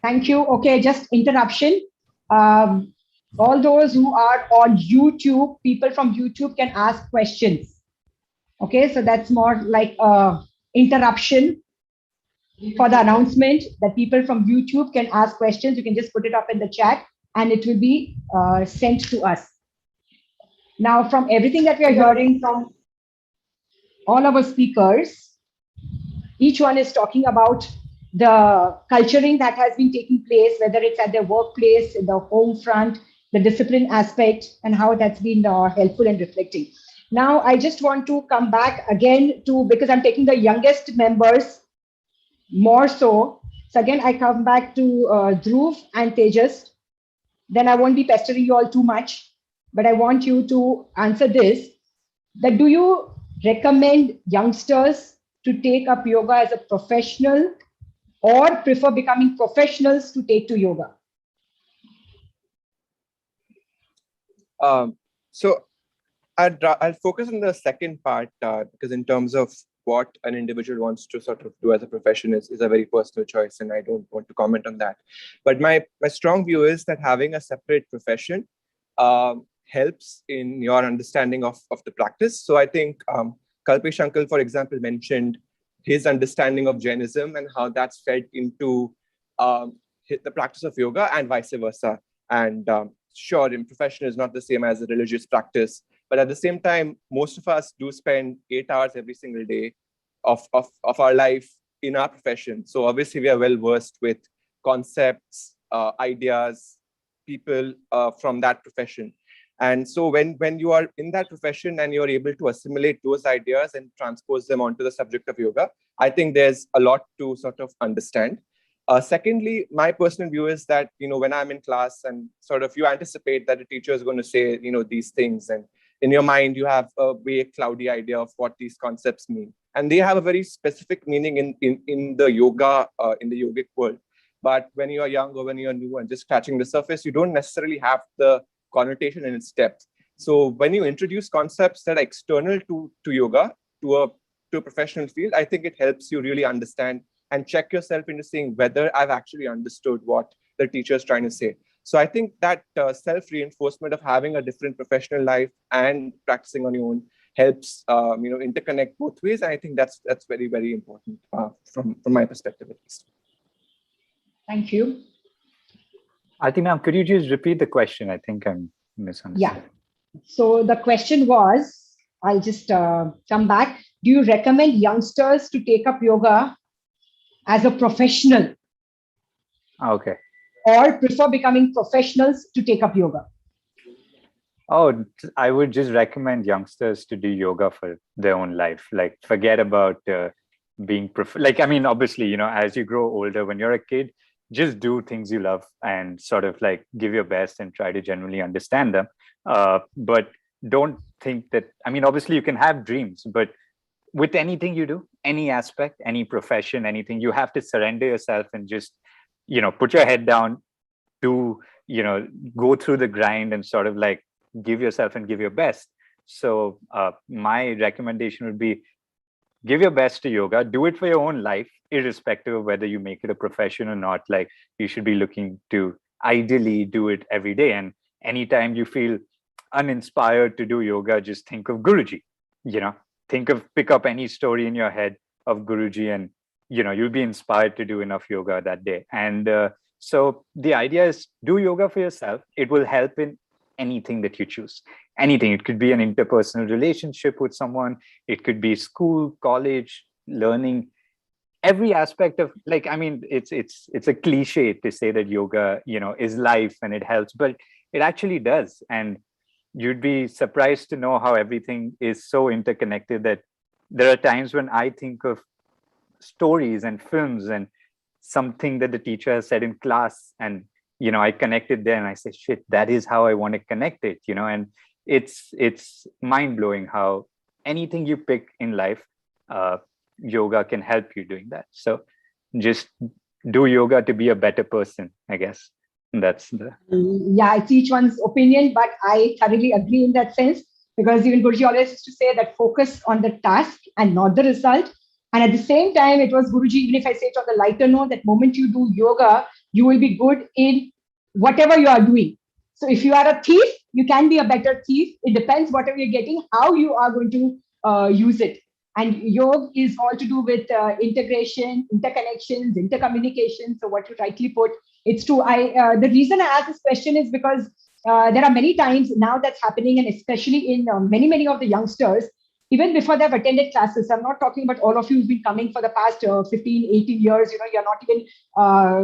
Thank you. Okay, just interruption. All those who are on YouTube, people from YouTube can ask questions. Okay, so that's more like interruption for the announcement that people from YouTube can ask questions. You can just put it up in the chat and it will be sent to us. Now, from everything that we are hearing from all our speakers, each one is talking about the culturing that has been taking place, whether it's at their workplace, in the home front, the discipline aspect, and how that's been helpful and reflecting. Now, I just want to come back again to, because I'm taking the youngest members more so. So again, I come back to Dhruv and Tejas. Then I won't be pestering you all too much, but I want you to answer this, that do you recommend youngsters to take up yoga as a professional, or prefer becoming professionals to take to yoga? So I'll focus on the second part, because in terms of what an individual wants to sort of do as a profession is a very personal choice, and I don't want to comment on that. But my strong view is that having a separate profession helps in your understanding of the practice. So I think Kalpesh Uncle, for example, mentioned his understanding of Jainism and how that's fed into the practice of yoga and vice versa. And sure, in profession is not the same as a religious practice, but at the same time, most of us do spend 8 hours every single day of our life in our profession. So obviously we are well versed with concepts, ideas, people from that profession. And so when you are in that profession and you're able to assimilate those ideas and transpose them onto the subject of yoga, I think there's a lot to sort of understand. Secondly, my personal view is that, when I'm in class and sort of you anticipate that the teacher is going to say, these things, and in your mind, you have a vague, cloudy idea of what these concepts mean. And they have a very specific meaning in the yoga, in the yogic world. But when you are young or when you're new and just scratching the surface, you don't necessarily have the connotation in its depth. So when you introduce concepts that are external to yoga, to a professional field, I think it helps you really understand and check yourself into seeing whether I've actually understood what the teacher is trying to say. So I think that self-reinforcement of having a different professional life and practicing on your own helps, interconnect both ways. And I think that's very, very important from my perspective, at least. Thank you. I think now, could you just repeat the question? I think I'm misunderstood. Yeah. So the question was, I'll just come back. Do you recommend youngsters to take up yoga as a professional? Okay. Or prefer becoming professionals to take up yoga? Oh, I would just recommend youngsters to do yoga for their own life. Like, forget about being obviously, as you grow older, when you're a kid, just do things you love and sort of like give your best and try to genuinely understand them. But don't think that, obviously you can have dreams, but with anything you do, any aspect, any profession, anything, you have to surrender yourself and just, put your head down, go through the grind and sort of like give yourself and give your best. So my recommendation would be, give your best to yoga, do it for your own life, irrespective of whether you make it a profession or not. Like, you should be looking to ideally do it every day. And anytime you feel uninspired to do yoga, just think of Guruji, pick up any story in your head of Guruji and you'll be inspired to do enough yoga that day. And so the idea is, do yoga for yourself. It will help in anything that you choose. Anything. It could be an interpersonal relationship with someone. It could be school, college, learning, every aspect of, like, I mean, it's a cliche to say that yoga, is life and it helps, but it actually does. And you'd be surprised to know how everything is so interconnected that there are times when I think of stories and films and something that the teacher has said in class, and I connect it there and I say, shit, that is how I want to connect it. And it's mind-blowing how anything you pick in life, yoga can help you doing that. So just do yoga to be a better person, I guess. That's the Yeah, it's each one's opinion, but I thoroughly agree in that sense, because even Guruji always used to say that focus on the task and not the result. And at the same time, it was Guruji, even if I say it on the lighter note, that moment you do yoga, you will be good in whatever you are doing. So if you are a thief, you can be a better thief. It depends whatever you're getting, how you are going to use it. And yoga is all to do with integration, interconnections, intercommunication. So what you rightly put, it's true. The reason I ask this question is because there are many times now that's happening, and especially in many of the youngsters, even before they've attended classes. I'm not talking about all of you who've been coming for the past 15, 18 years. You're not even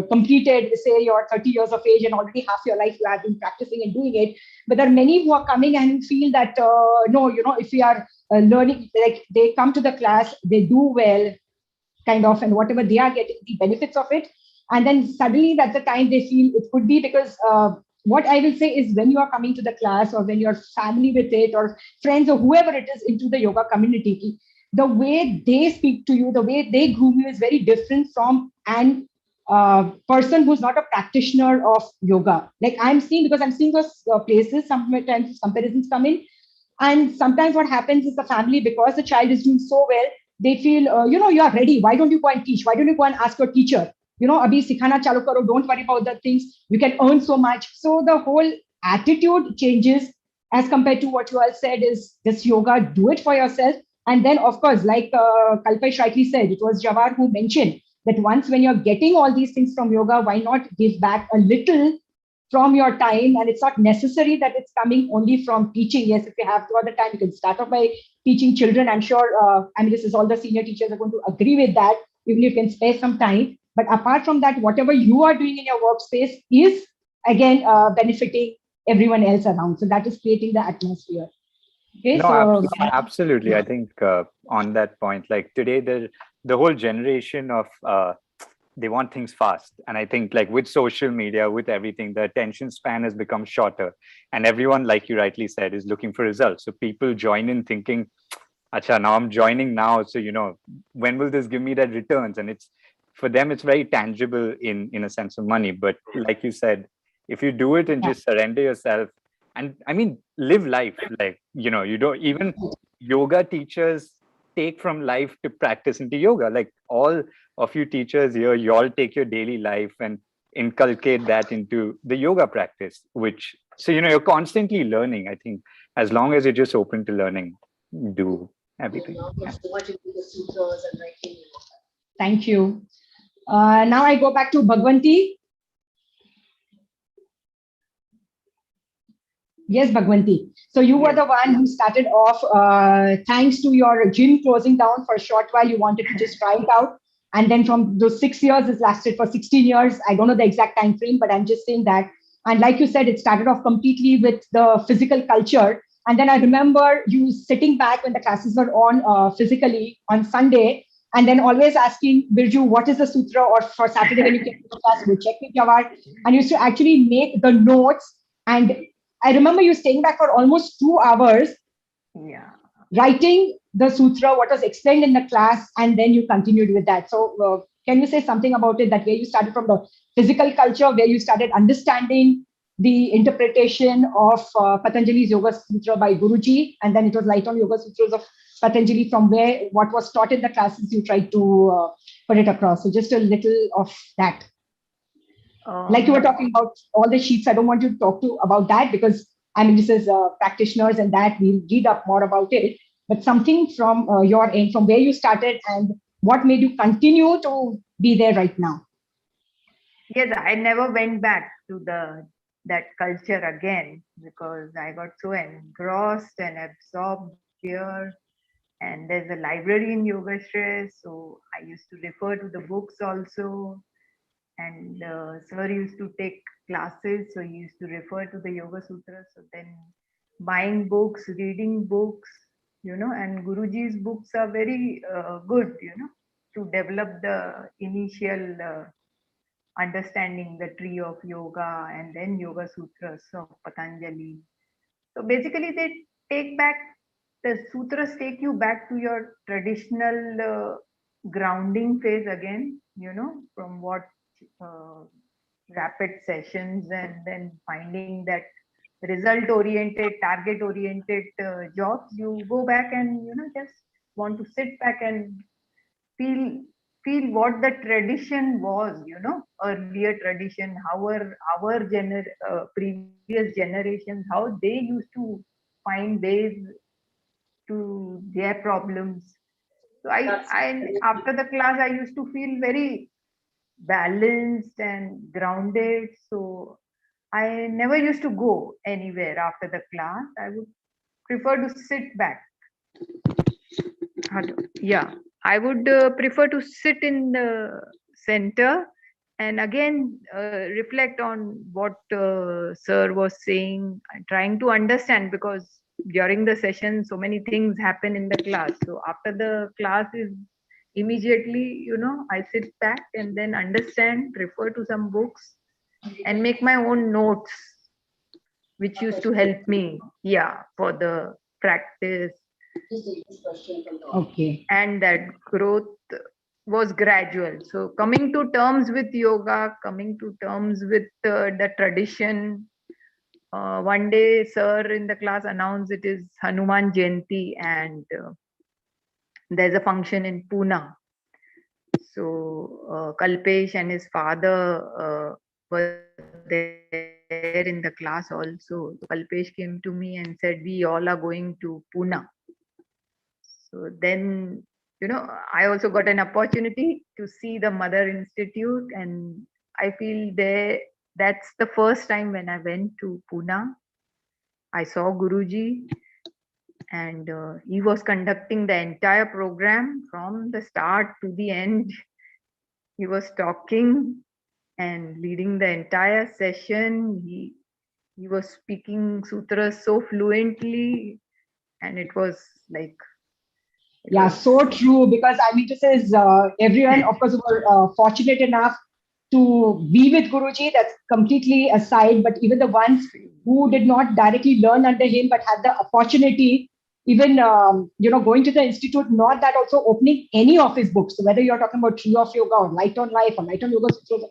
completed, say, you're 30 years of age, and already half your life you have been practicing and doing it. But there are many who are coming and feel that, no, if we are learning, like they come to the class, they do well, kind of, and whatever they are getting, the benefits of it. And then suddenly that's the time they feel it could be because what I will say is, when you are coming to the class, or when you're family with it, or friends, or whoever it is into the yoga community, the way they speak to you, the way they groom you is very different from an person who's not a practitioner of yoga. Like I'm seeing those places, sometimes comparisons come in. And sometimes what happens is the family, because the child is doing so well, they feel, you are ready. Why don't you go and teach? Why don't you go and ask your teacher? Abhi sikhana chalu karo, don't worry about the things. You can earn so much. So the whole attitude changes as compared to what you all said is this yoga, do it for yourself. And then, of course, like Kalpesh rightly said, it was Jawar who mentioned that once when you're getting all these things from yoga, why not give back a little from your time? And it's not necessary that it's coming only from teaching. Yes, if you have no other time, you can start off by teaching children. I'm sure, this is all the senior teachers are going to agree with that, even if you can spare some time. But apart from that, whatever you are doing in your workspace is, again, benefiting everyone else around. So that is creating the atmosphere. Okay, no, absolutely. I think on that point, like today, the whole generation of they want things fast. And I think like with social media, with everything, the attention span has become shorter. And everyone, like you rightly said, is looking for results. So people join in thinking, Acha, now I'm joining now. So, when will this give me that returns? And for them, it's very tangible in a sense of money. But like you said, if you do it and just surrender yourself, and I mean, live life, like, you don't, even yoga teachers take from life to practice into yoga. Like all of you teachers here, you all take your daily life and inculcate that into the yoga practice, so you're constantly learning. I think as long as you're just open to learning, do everything. Thank you. Now I go back to Bhagwanti. Yes, Bhagwanti. So you were the one who started off, thanks to your gym closing down for a short while, you wanted to just try it out. And then from those 6 years, it's lasted for 16 years. I don't know the exact time frame, but I'm just saying that. And like you said, it started off completely with the physical culture. And then I remember you sitting back when the classes were on physically on Sunday, and then always asking Birju, what is the sutra? Or for Saturday when you came to the class, we'll check with Jawar. And you used to actually make the notes. And I remember you staying back for almost 2 hours, writing the sutra, what was explained in the class, and then you continued with that. So can you say something about it, that where you started from the physical culture, where you started understanding the interpretation of Patanjali's Yoga Sutra by Guruji, and then it was Light on Yoga Sutras of Patanjali, from where what was taught in the classes, you tried to put it across. So just a little of that. Like you were talking about all the sheets, I don't want you to talk about that, because this is practitioners and that we'll read up more about it. But something from your end, from where you started and what made you continue to be there right now? Yes, I never went back to that culture again because I got so engrossed and absorbed here. And there's a library in Yogashray, so I used to refer to the books also. And sir used to take classes, so he used to refer to the Yoga Sutras. So then buying books, reading books, and Guruji's books are very good, to develop the initial understanding the tree of yoga and then Yoga Sutras of Patanjali. So basically, the sutras take you back to your traditional grounding phase again, from what rapid sessions and then finding that result oriented, target oriented jobs. You go back and, just want to sit back and feel what the tradition was, earlier tradition, how previous generations, how they used to find ways to their problems. So I after the class I used to feel very balanced and grounded. So I never used to go anywhere after the class. I would prefer to sit back. Hello. Yeah, I would prefer to sit in the center and again reflect on what sir was saying, trying to understand, because during the session so many things happen in the class. So after the class is immediately, I sit back and then understand, refer to some books and make my own notes, which used to help me, for the practice. Okay. And that growth was gradual. So coming to terms with yoga, coming to terms with the tradition. One day, sir in the class announced it is Hanuman Jayanti and there's a function in Pune. So Kalpesh and his father were there in the class also. Kalpesh came to me and said, we all are going to Pune. So then, I also got an opportunity to see the Mother Institute, and I feel that's the first time when I went to Pune. I saw Guruji, and he was conducting the entire program from the start to the end. He was talking and leading the entire session. He was speaking sutras so fluently, and it was like, yeah, so true. Because I mean to say, is everyone, of course, were fortunate enough to be with Guruji. That's completely aside. But even the ones who did not directly learn under him, but had the opportunity, even going to the institute, not that also opening any of his books. So whether you're talking about Tree of Yoga or Light on Life or Light on Yoga Sutras,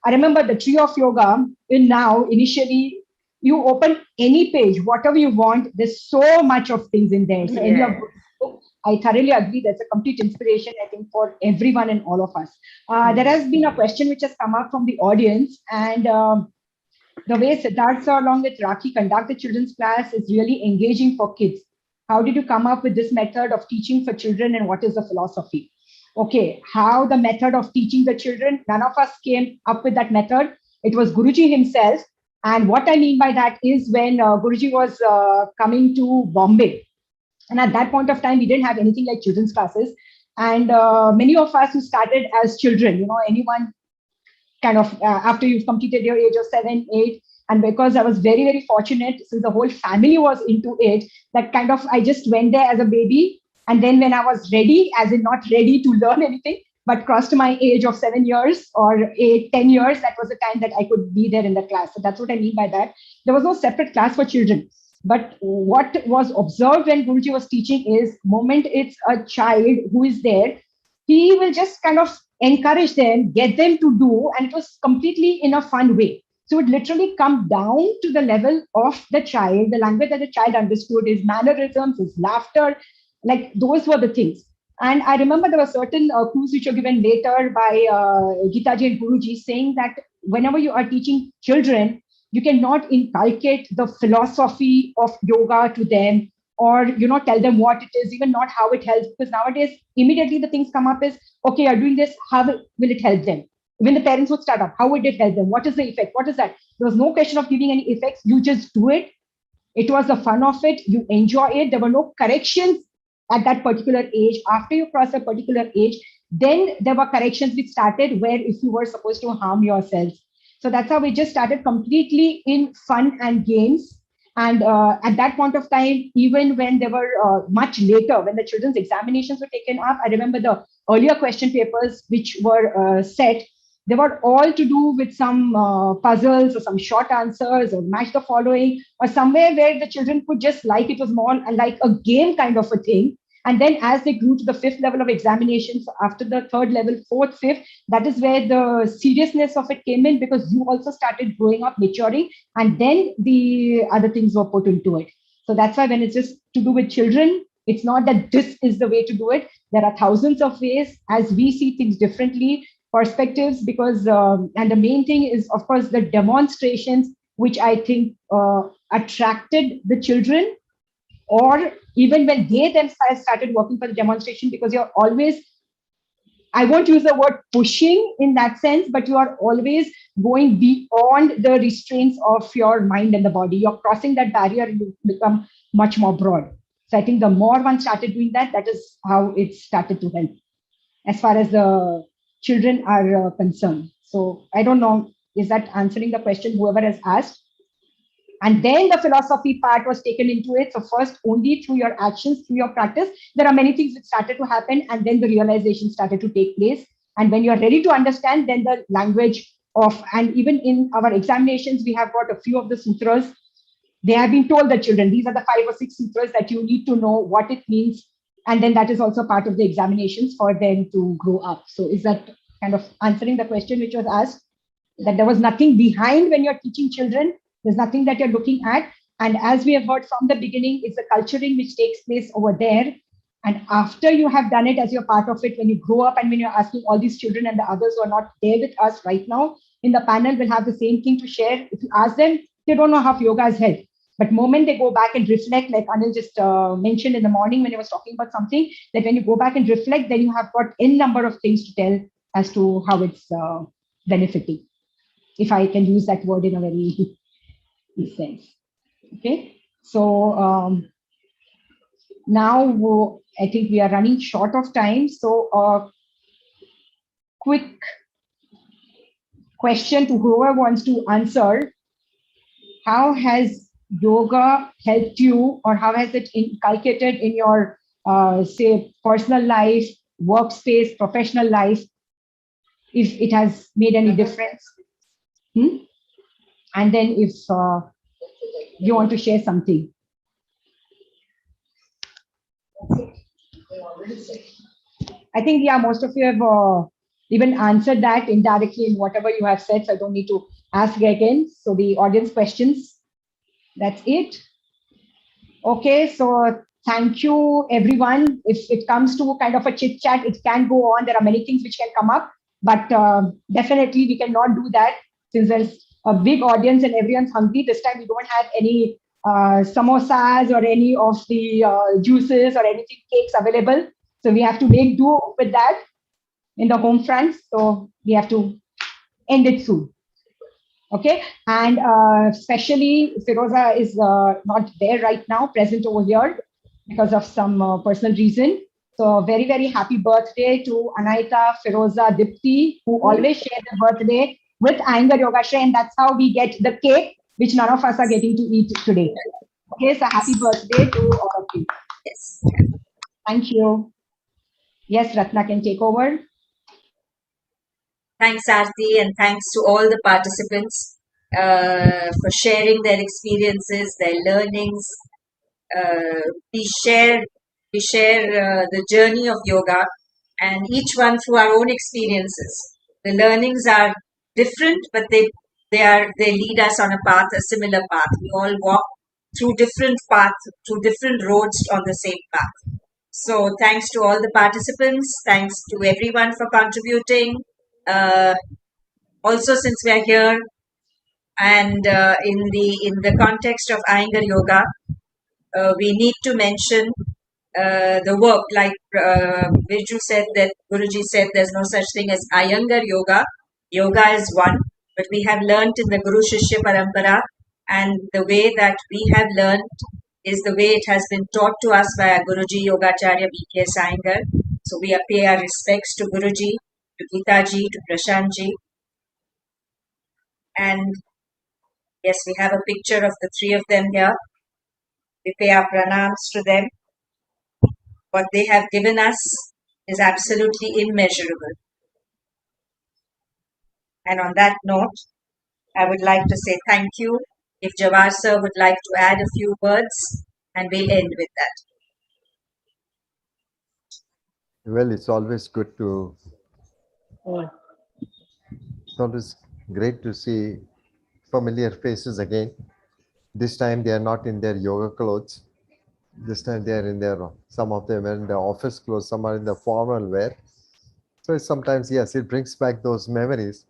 I remember the Tree of Yoga. Initially, you open any page, whatever you want. There's so much of things in there. So any of those, I thoroughly agree. That's a complete inspiration, I think, for everyone and all of us. There has been a question which has come up from the audience, and the way Siddharth sir along with Raki conduct the children's class is really engaging for kids. How did you come up with this method of teaching for children, and what is the philosophy? Okay, how the method of teaching the children, none of us came up with that method. It was Guruji himself. And what I mean by that is when Guruji was coming to Bombay, and at that point of time, we didn't have anything like children's classes. And many of us who started as children, anyone kind of after you've completed your age of 7, 8, and because I was very, very fortunate, since the whole family was into it, that kind of I just went there as a baby. And then when I was ready, as in not ready to learn anything, but crossed my age of 7 years or 8, 10 years, that was the time that I could be there in the class. So that's what I mean by that. There was no separate class for children. But what was observed when Guruji was teaching is, moment it's a child who is there, he will just kind of encourage them, get them to do, and it was completely in a fun way. So it literally come down to the level of the child, the language that the child understood, his mannerisms, his laughter, like those were the things. And I remember there were certain clues which were given later by Gitaji and Guruji saying that whenever you are teaching children, you cannot inculcate the philosophy of yoga to them or tell them what it is, even not how it helps, because nowadays immediately the things come up is, okay, you're doing this, how will it help them? When the parents would start up, how would it help them? What is the effect? What is that? There was no question of giving any effects. You just do it. It was the fun of it. You enjoy it. There were no corrections at that particular age. After you cross a particular age, then there were corrections which started where if you were supposed to harm yourself. So that's how we just started completely in fun and games. And at that point of time, even when they were much later, when the children's examinations were taken up, I remember the earlier question papers which were set, they were all to do with some puzzles or some short answers or match the following or somewhere where the children could just like it was more like a game kind of a thing. And then as they grew to the fifth level of examinations, after the third level, fourth, fifth, that is where the seriousness of it came in, because you also started growing up, maturing, and then the other things were put into it. So that's why when it's just to do with children, it's not that this is the way to do it. There are thousands of ways as we see things differently, perspectives, because, and the main thing is, of course, the demonstrations, which I think attracted the children, or even when they themselves started working for the demonstration, because you're always, I won't use the word pushing in that sense, but you are always going beyond the restraints of your mind and the body. You're crossing that barrier and you become much more broad. So I think the more one started doing that, that is how it started to help as far as the children are concerned. So I don't know, is that answering the question, whoever has asked? And then the philosophy part was taken into it. So first, only through your actions, through your practice, there are many things that started to happen, and then the realization started to take place. And when you're ready to understand, then the language of, and even in our examinations, we have got a few of the sutras. They have been told the children, these are the 5 or 6 sutras that you need to know what it means. And then that is also part of the examinations for them to grow up. So is that kind of answering the question which was asked? That there was nothing behind when you're teaching children, there's nothing that you're looking at. And as we have heard from the beginning, it's the culturing which takes place over there. And after you have done it as you're part of it, when you grow up and when you're asking all these children and the others who are not there with us right now in the panel will have the same thing to share. If you ask them, they don't know how yoga has helped. But moment they go back and reflect, like Anil just mentioned in the morning when he was talking about something, that when you go back and reflect, then you have got n number of things to tell as to how it's benefiting, if I can use that word in a very sense. Okay, so now I think we are running short of time. So quick question to whoever wants to answer. How has yoga helped you, or how has it inculcated in your, say, personal life, workspace, professional life, if it has made any difference? And then if you want to share something. I think, yeah, most of you have even answered that indirectly in whatever you have said, so I don't need to ask again. So the audience questions, that's it. Okay, so thank you, everyone. If it comes to kind of a chit chat, it can go on. There are many things which can come up, but definitely we cannot do that since there's a big audience and everyone's hungry. This time we don't have any samosas or any of the juices or anything, cakes available. So we have to make do with that in the home front. So we have to end it soon. Okay, and especially Firoza is not there right now, present over here because of some personal reason. So very, very happy birthday to Anaita, Firoza, Dipti, who always share their birthday with Iyengar Yogashraya, and that's how we get the cake, which none of us are getting to eat today. Okay, so happy birthday to all of you. Yes. Thank you. Yes, Ratna can take over. Thanks, Aarti, and thanks to all the participants for sharing their experiences, their learnings. We share the journey of yoga, and each one through our own experiences. The learnings are different, but they lead us on a path, a similar path. We all walk through different paths, through different roads on the same path. So thanks to all the participants, thanks to everyone for contributing. Also, since we are here and in the context of Iyengar Yoga, we need to mention the work, like Viju said, that Guruji said there's no such thing as Iyengar yoga. Yoga is one, but we have learnt in the Guru Shishya Parampara, and the way that we have learnt is the way it has been taught to us by our Guruji Yogacharya B.K. Iyengar. So we pay our respects to Guruji, to Geetaji, to Prashantji. And yes, we have a picture of the three of them here. We pay our pranams to them. What they have given us is absolutely immeasurable. And on that note, I would like to say thank you. If Jawar sir would like to add a few words, and we'll end with that. Well, it's always good to, it's always great to see familiar faces again. This time they are not in their yoga clothes. This time they are in their, some of them are in their office clothes, some are in the formal wear. So sometimes, yes, it brings back those memories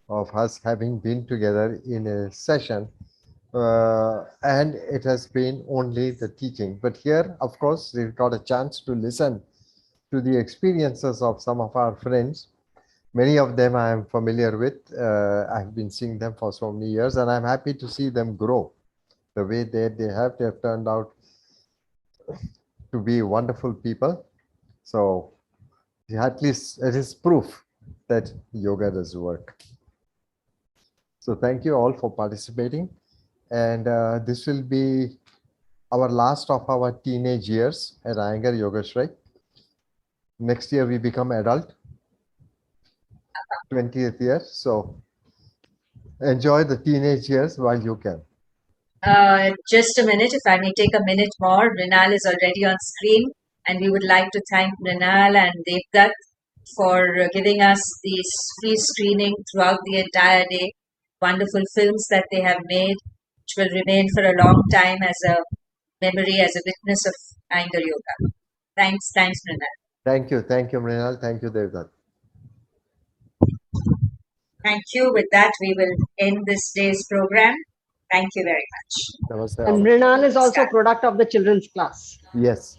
of us having been together in a session. And it has been only the teaching. But here, of course, we got a chance to listen to the experiences of some of our friends. Many of them I am familiar with. I've been seeing them for so many years, and I'm happy to see them grow. The way they have turned out to be wonderful people. So at least it is proof that yoga does work. So thank you all for participating. And this will be our last of our teenage years at Iyengar Yogashray. Next year we become adult, 20th year. So enjoy the teenage years while you can. Just a minute, if I may take a minute more. Mrinal is already on screen, and we would like to thank Mrinal and Devdutt for giving us this free screening throughout the entire day. Wonderful films that they have made, which will remain for a long time as a memory, as a witness of Iyengar Yoga. Thanks, Mrinal. Thank you, Mrinal. Thank you, Devdutt. Thank you. With that, we will end this day's program. Thank you very much. Namaste. And Mrinal is also a product of the children's class. Yes.